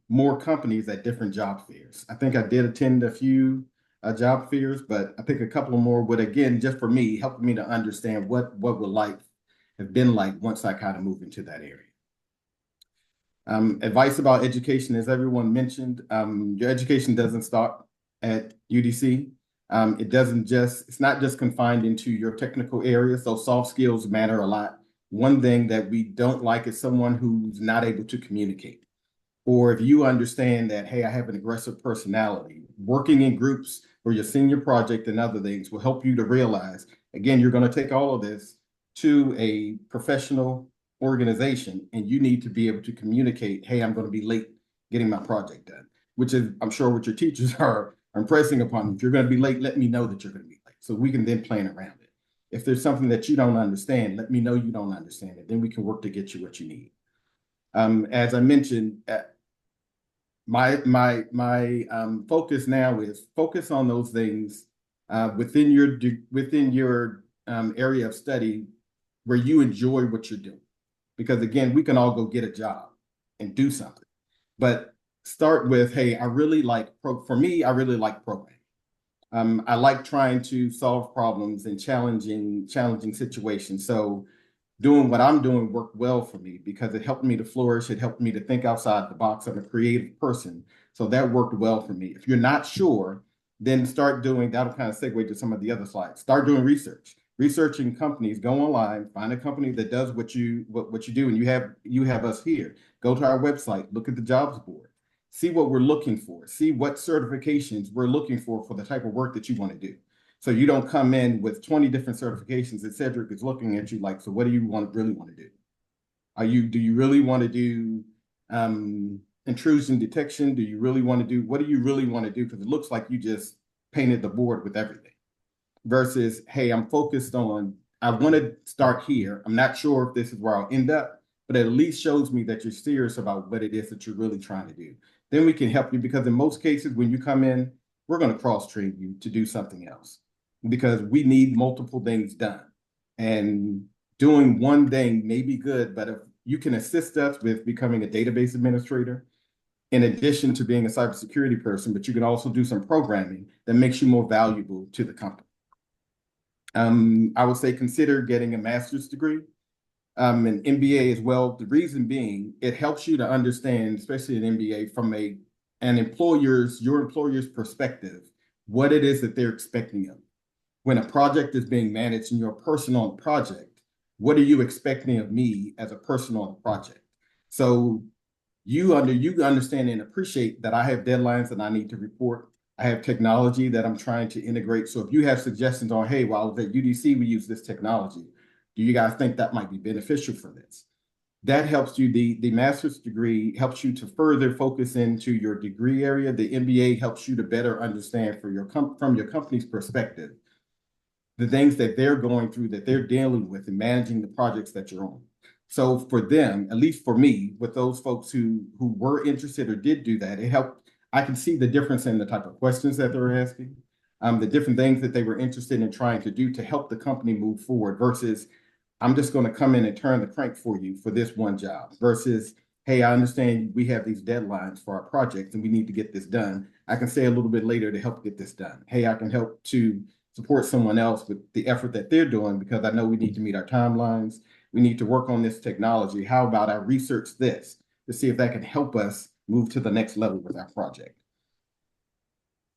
more companies at different job fairs. I think I did attend a few job fairs, but I think a couple more would, again, just for me, help me to understand what would life have been like once I kind of moved into that area. Advice about education, as everyone mentioned, your education doesn't stop at UDC. It's not just confined into your technical area, so soft skills matter a lot. One thing that we don't like is someone who's not able to communicate. Or if you understand that, hey, I have an aggressive personality, working in groups for your senior project and other things will help you to realize, again, you're going to take all of this to a professional organization, and you need to be able to communicate, hey, I'm going to be late getting my project done, which is, I'm sure, what your teachers are impressing upon you. If you're going to be late, let me know that you're going to be late, so we can then plan around it. If there's something that you don't understand, let me know you don't understand it. Then we can work to get you what you need. As I mentioned, my focus now is focus on those things within your area of study where you enjoy what you're doing. Because again, we can all go get a job, and do something. But start with, hey, I really like, for me, I really like programming. I like trying to solve problems in challenging situations. So doing what I'm doing worked well for me because it helped me to flourish. It helped me to think outside the box. I'm a creative person. So that worked well for me. If you're not sure, then start doing, that'll kind of segue to some of the other slides. Start doing research. Researching companies, go online, find a company that does what you do, and you have us here. Go to our website, look at the jobs board, see what we're looking for, see what certifications we're looking for the type of work that you want to do. So you don't come in with 20 different certifications that Cedric is looking at you like, so what do you really want to do? Do you really want to do intrusion detection? Do you really want to do, what do you really want to do? Because it looks like you just painted the board with everything. Versus, hey, I'm focused on, I want to start here. I'm not sure if this is where I'll end up, but it at least shows me that you're serious about what it is that you're really trying to do. Then we can help you, because in most cases, when you come in, we're going to cross-train you to do something else because we need multiple things done. And doing one thing may be good, but if you can assist us with becoming a database administrator, in addition to being a cybersecurity person, but you can also do some programming that makes you more valuable to the company. I would say consider getting a master's degree, an MBA as well. The reason being, it helps you to understand, especially an MBA, from your employer's perspective, what it is that they're expecting of you. When a project is being managed and you're a person on the project, what are you expecting of me as a person on the project? So you understand and appreciate that I have deadlines that I need to report. I have technology that I'm trying to integrate. So if you have suggestions on, hey, while I was at UDC, we use this technology, do you guys think that might be beneficial for this? That helps you. The master's degree helps you to further focus into your degree area. The MBA helps you to better understand from your company's perspective, the things that they're going through, that they're dealing with, and managing the projects that you're on. So for them, at least for me, with those folks who were interested or did do that, it helped. I can see the difference in the type of questions that they're asking, the different things that they were interested in trying to do to help the company move forward versus, I'm just going to come in and turn the crank for you for this one job versus, hey, I understand we have these deadlines for our projects and we need to get this done. I can say a little bit later to help get this done. Hey, I can help to support someone else with the effort that they're doing because I know we need to meet our timelines. We need to work on this technology. How about I research this to see if that can help us move to the next level with our project?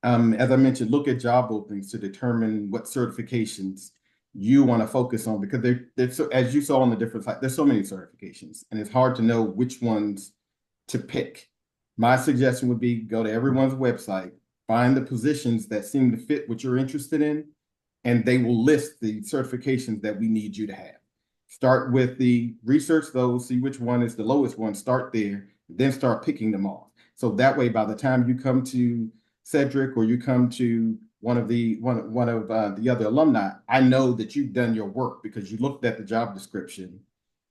As I mentioned, look at job openings to determine what certifications you want to focus on because as you saw on the different sites, there's so many certifications and it's hard to know which ones to pick. My suggestion would be go to everyone's website, find the positions that seem to fit what you're interested in, and they will list the certifications that we need you to have. Start with the research those, see which one is the lowest one, start there, then start picking them off. So that way, by the time you come to Cedric or you come to one of the other alumni, I know that you've done your work because you looked at the job description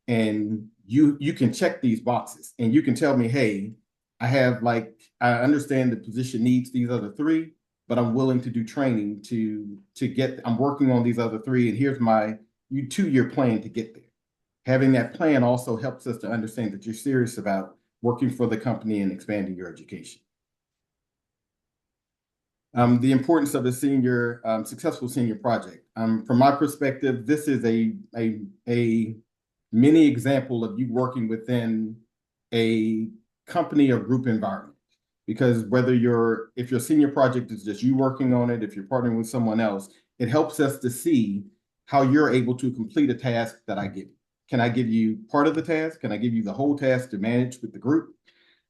and you can check these boxes and you can tell me, hey, I understand the position needs these other three, but I'm willing to do training I'm working on these other three, and here's my 2-year plan to get there. Having that plan also helps us to understand that you're serious about working for the company and expanding your education. The importance of a successful senior project. From my perspective, this is a mini example of you working within a company or group environment. Because if your senior project is just you working on it, if you're partnering with someone else, it helps us to see how you're able to complete a task that I give you. Can I give you part of the task? Can I give you the whole task to manage with the group?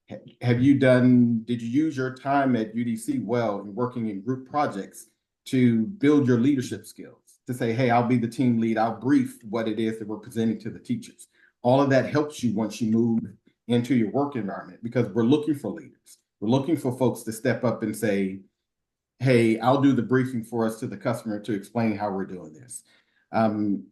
Did you use your time at UDC well in working in group projects to build your leadership skills? To say, hey, I'll be the team lead, I'll brief what it is that we're presenting to the teachers. All of that helps you once you move into your work environment because we're looking for leaders. We're looking for folks to step up and say, hey, I'll do the briefing for us to the customer to explain how we're doing this.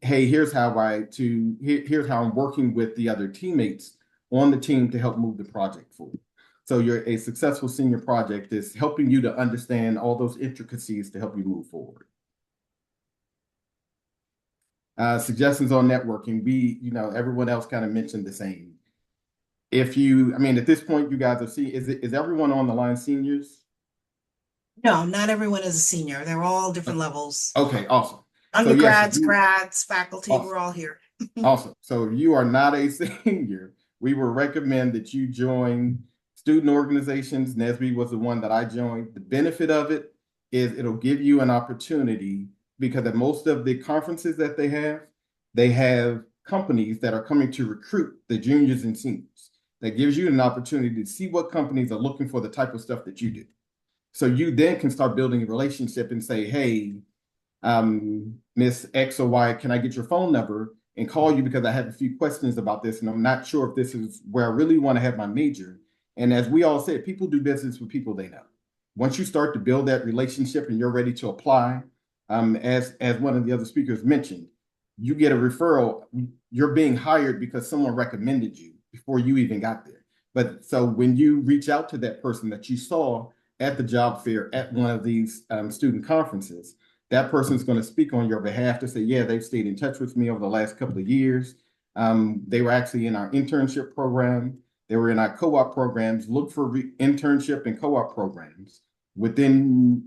Hey, here's how I'm working with the other teammates on the team to help move the project forward. So a successful senior project is helping you to understand all those intricacies to help you move forward. Suggestions on networking. Everyone else kind of mentioned the same. if you, I mean, at this point, you guys are seeing, is everyone on the line seniors? No, not everyone is a senior. They're all different levels. Okay, awesome. So yes, Undergrads, grads, faculty, awesome. we're all here. Awesome. So if you are not a senior, we would recommend that you join student organizations. NSBE was the one that I joined. The benefit of it is it'll give you an opportunity, because at most of the conferences that they have companies that are coming to recruit the juniors and seniors. That gives you an opportunity to see what companies are looking for the type of stuff that you do. So you then can start building a relationship and say, hey, Miss X or Y, can I get your phone number and call you because I have a few questions about this and I'm not sure if this is where I really want to have my major. And as we all said, people do business with people they know. Once you start to build that relationship and you're ready to apply, as one of the other speakers mentioned, you get a referral. You're being hired because someone recommended you before you even got there. But so when you reach out to that person that you saw at the job fair at one of these student conferences, that person's going to speak on your behalf to say, yeah, they've stayed in touch with me over the last couple of years. They were actually in our internship program. They were in our co-op programs. Look for internship and co-op programs within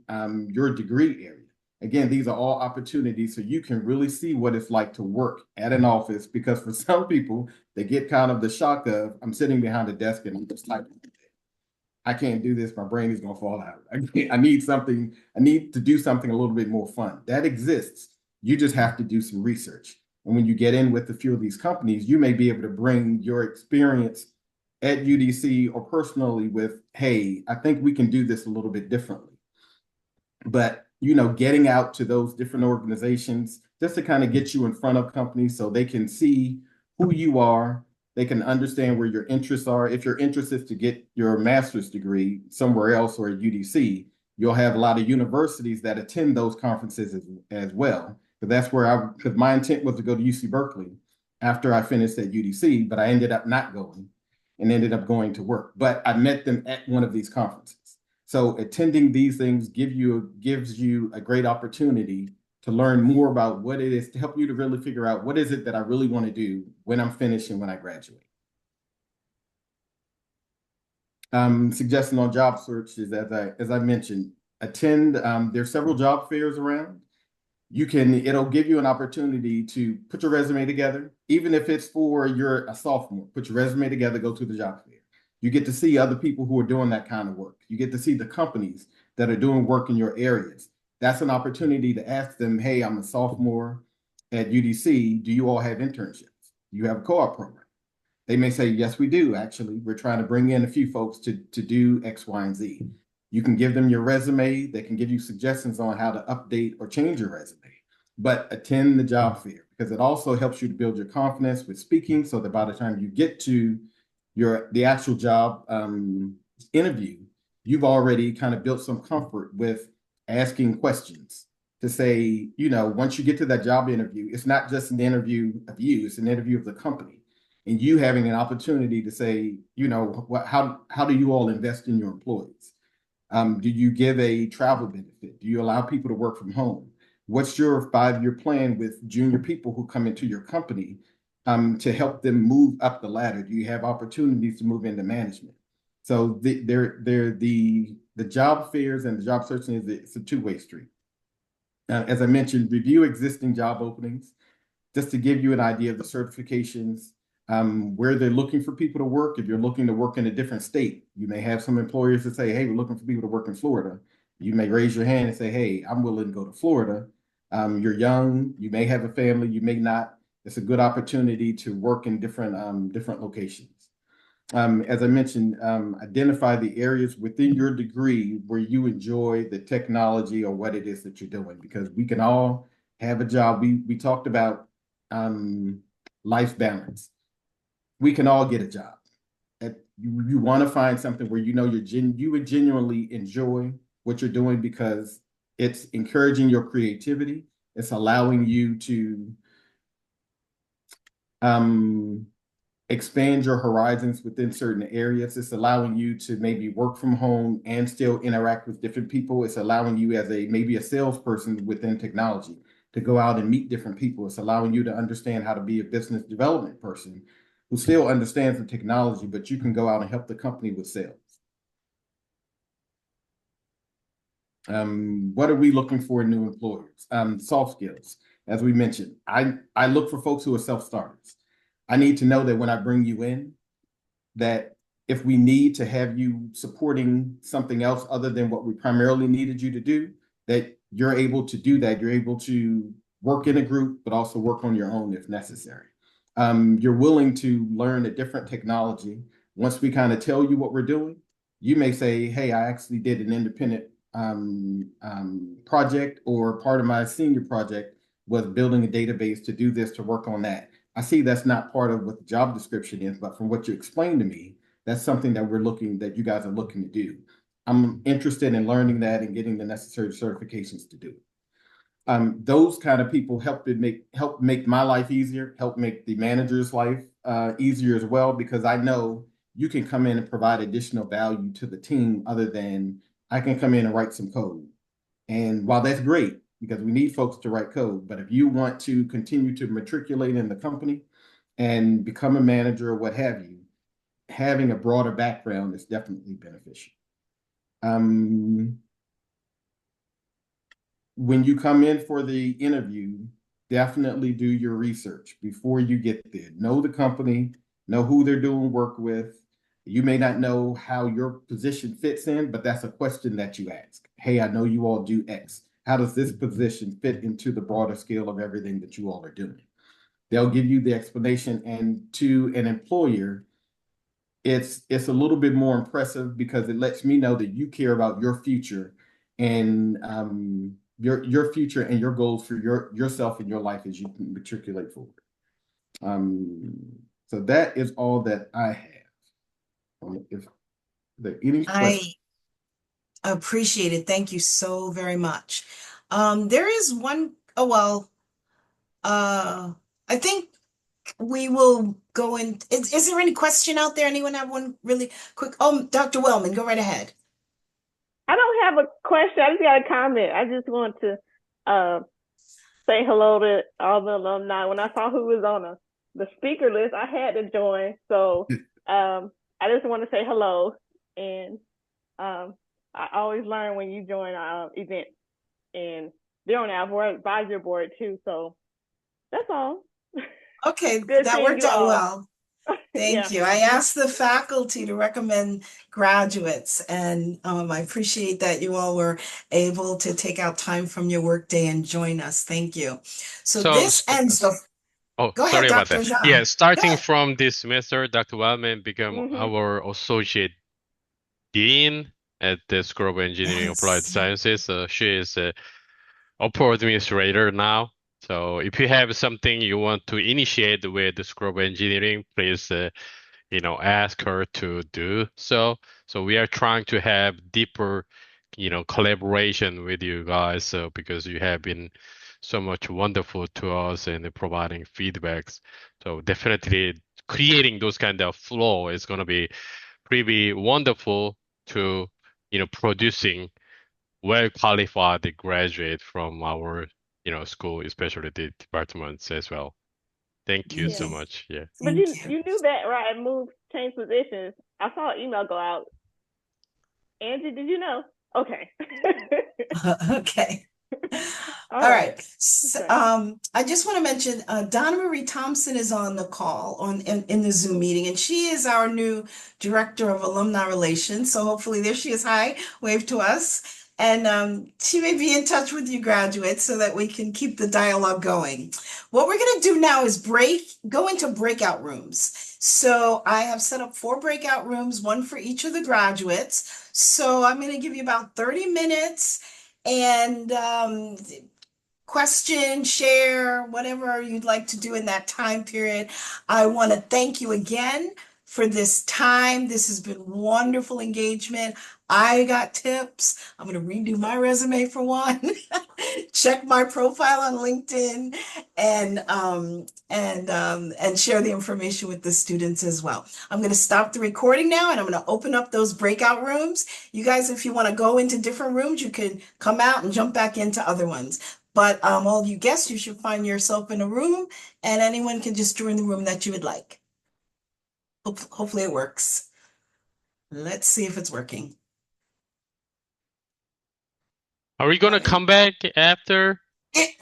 your degree area. Again, these are all opportunities so you can really see what it's like to work at an office, because for some people, they get kind of the shock of, I'm sitting behind a desk and I'm just typing. I can't do this. My brain is going to fall out. I need something. I need to do something a little bit more fun. That exists. You just have to do some research. And when you get in with a few of these companies, you may be able to bring your experience at UDC or personally with, hey, I think we can do this a little bit differently. But, you know, getting out to those different organizations just to kind of get you in front of companies so they can see who you are. They can understand where your interests are. If your interest is to get your master's degree somewhere else or at UDC, you'll have a lot of universities that attend those conferences as well. But that's where because my intent was to go to UC Berkeley after I finished at UDC, but I ended up not going and ended up going to work. But I met them at one of these conferences. So attending these things gives you a great opportunity to learn more about what it is, to help you to really figure out what is it that I really want to do when I'm finished and when I graduate. Suggesting on job searches, as I mentioned, attend, there's several job fairs around. It'll give you an opportunity to put your resume together, even if it's for you're a sophomore, put your resume together, go to the job fair. You get to see other people who are doing that kind of work. You get to see the companies that are doing work in your areas. That's an opportunity to ask them, hey, I'm a sophomore at UDC. Do you all have internships? Do you have a co-op program? They may say, yes, we do. Actually, we're trying to bring in a few folks to do X, Y, and Z. You can give them your resume. They can give you suggestions on how to update or change your resume. But attend the job fair, because it also helps you to build your confidence with speaking, so that by the time you get to the actual job interview, you've already kind of built some comfort with asking questions to say, you know, once you get to that job interview, it's not just an interview of you, it's an interview of the company. And you having an opportunity to say, you know, how do you all invest in your employees? Do you give a travel benefit? Do you allow people to work from home? What's your 5-year plan with junior people who come into your company to help them move up the ladder? Do you have opportunities to move into management? So the job fairs and the job searching it's a two-way street. As I mentioned, review existing job openings, just to give you an idea of the certifications, where they're looking for people to work. If you're looking to work in a different state, you may have some employers that say, hey, we're looking for people to work in Florida. You may raise your hand and say, hey, I'm willing to go to Florida. You're young, you may have a family, you may not. It's a good opportunity to work in different locations. As I mentioned, identify the areas within your degree where you enjoy the technology or what it is that you're doing, because we can all have a job. We talked about life balance. We can all get a job. You want to find something where you know you would genuinely enjoy what you're doing, because it's encouraging your creativity. It's allowing you to expand your horizons within certain areas. It's allowing you to maybe work from home and still interact with different people. It's allowing you as maybe a salesperson within technology to go out and meet different people. It's allowing you to understand how to be a business development person who still understands the technology, but you can go out and help the company with sales. What are we looking for in new employers? Soft skills. As we mentioned, I look for folks who are self-starters. I need to know that when I bring you in, that if we need to have you supporting something else other than what we primarily needed you to do, that you're able to do that. You're able to work in a group, but also work on your own if necessary. You're willing to learn a different technology. Once we kind of tell you what we're doing, you may say, hey, I actually did an independent project, or part of my senior project was building a database to do this, to work on that. I see that's not part of what the job description is, but from what you explained to me, that's something that you guys are looking to do. I'm interested in learning that and getting the necessary certifications to do it. Those kind of people help make my life easier, help make the manager's life easier as well, because I know you can come in and provide additional value to the team other than I can come in and write some code. And while that's great, because we need folks to write code, but if you want to continue to matriculate in the company and become a manager or what have you, having a broader background is definitely beneficial. When you come in for the interview, definitely do your research before you get there. Know the company, know who they're doing work with. You may not know how your position fits in, but that's a question that you ask. Hey, I know you all do X. How does this position fit into the broader scale of everything that you all are doing? They'll give you the explanation, and to an employer, it's a little bit more impressive because it lets me know that you care about your future and your future and your goals for yourself and your life as you matriculate forward. So that is all that I have. If there any questions. I appreciate it. Thank you so very much. There is one, I think we will go in. Is there any question out there? Anyone have one really quick? Oh, Dr. Wellman, go right ahead. I don't have a question. I just got a comment. I just want to say hello to all the alumni. When I saw who was on the speaker list, I had to join. So I just want to say hello. And I always learn when you join events. And they're on our advisory board too. So that's all. Okay, Good that seeing worked you out all. well. Thank you. I asked the faculty to recommend graduates, and I appreciate that you all were able to take out time from your workday and join us. Thank you. So this ends the. Oh, Go ahead, sorry about Dr. that. Jean. Yeah, Go starting ahead. from this semester, Dr. Wellman became our associate dean at the School of Engineering Applied Yes. Sciences. She is a upper administrator now. So if you have something you want to initiate with the School of Engineering, please, ask her to do so. So we are trying to have deeper, collaboration with you guys. So because you have been so much wonderful to us and providing feedbacks. So definitely creating those kind of flow is going to be pretty wonderful to, producing well-qualified graduate from our, school, especially the departments as well. Thank you so much. Yeah. But you knew that, right? Changed positions. I saw an email go out. Angie, did you know? Okay. Okay. All right. So, I just want to mention Donna Marie Thompson is on the call in the Zoom meeting, and she is our new director of alumni relations. So hopefully there she is. Hi, wave to us. And she may be in touch with you graduates so that we can keep the dialogue going. What we're going to do now is go into breakout rooms. So I have set up 4 breakout rooms, 1 for each of the graduates. So I'm going to give you about 30 minutes and question, share, whatever you'd like to do in that time period. I want to thank you again for this time. This has been wonderful engagement. I got tips. I'm going to redo my resume for one, check my profile on LinkedIn, and share the information with the students as well. I'm going to stop the recording now, and I'm going to open up those breakout rooms. You guys, if you want to go into different rooms, you can come out and jump back into other ones. But all of you guests, you should find yourself in a room, and anyone can just join the room that you would like. Hopefully it works. Let's see if it's working. Are we gonna Alright. come back after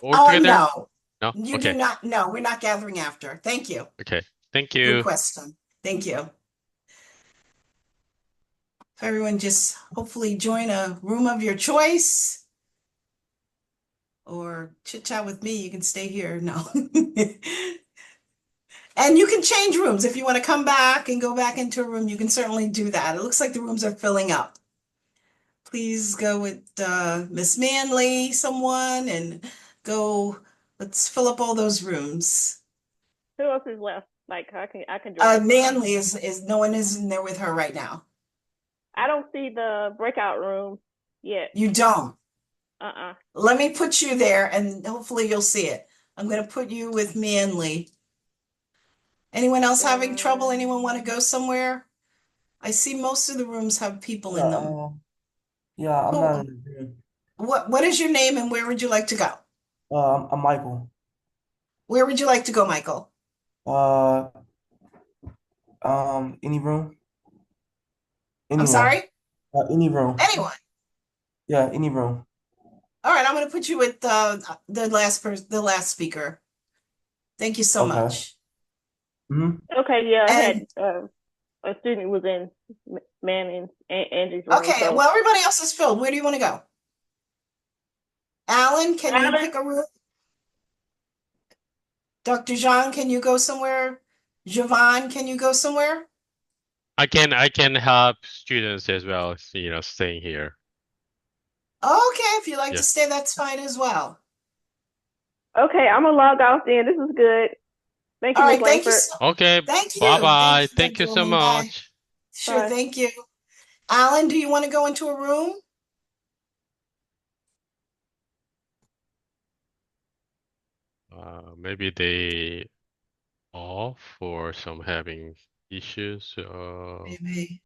all Oh, together? no, No? you Okay. do not. No, we're not gathering after. Thank you. Okay. Thank Good you. question. Thank you. If everyone just hopefully join a room of your choice or chit chat with me, you can stay here. No. And you can change rooms. If you want to come back and go back into a room, you can certainly do that. It looks like the rooms are filling up. Please go with Miss Manley, someone, and go. Let's fill up all those rooms. Who else is left? Like I can join. Manley is no one is in there with her right now. I don't see the breakout room yet. You don't. Uh-uh. Let me put you there, and hopefully you'll see it. I'm going to put you with Manley. Anyone else having trouble? Anyone want to go somewhere? I see most of the rooms have people in them. Yeah, I'm Who- not in the room. What is your name and where would you like to go? I'm Michael. Where would you like to go, Michael? Any room? I'm Anyone? sorry? Any room. Anyone. Yeah, any room. All right, I'm going to put you with the last speaker. Thank you so Okay. much. Okay, yeah, I And- had a student who was in Manning's Angie's room. Okay, so. well, everybody else is filled. Where do you want to go? Alan, can you Alan? pick a room? Dr. Jean, can you go somewhere? Javon, can you go somewhere? I can help students as well, you know, staying here. Okay, if you like Yeah. to stay, that's fine as well. Okay, I'm gonna log off then. This is good. Thank you, All Ms. right, thank you. Langford. Okay. Thank you. Bye-bye. Thank Dr. you so Woman. Bye. much. Sure, Bye. thank you. Alan, do you want to go into a room? Maybe they off or some having issues. Maybe.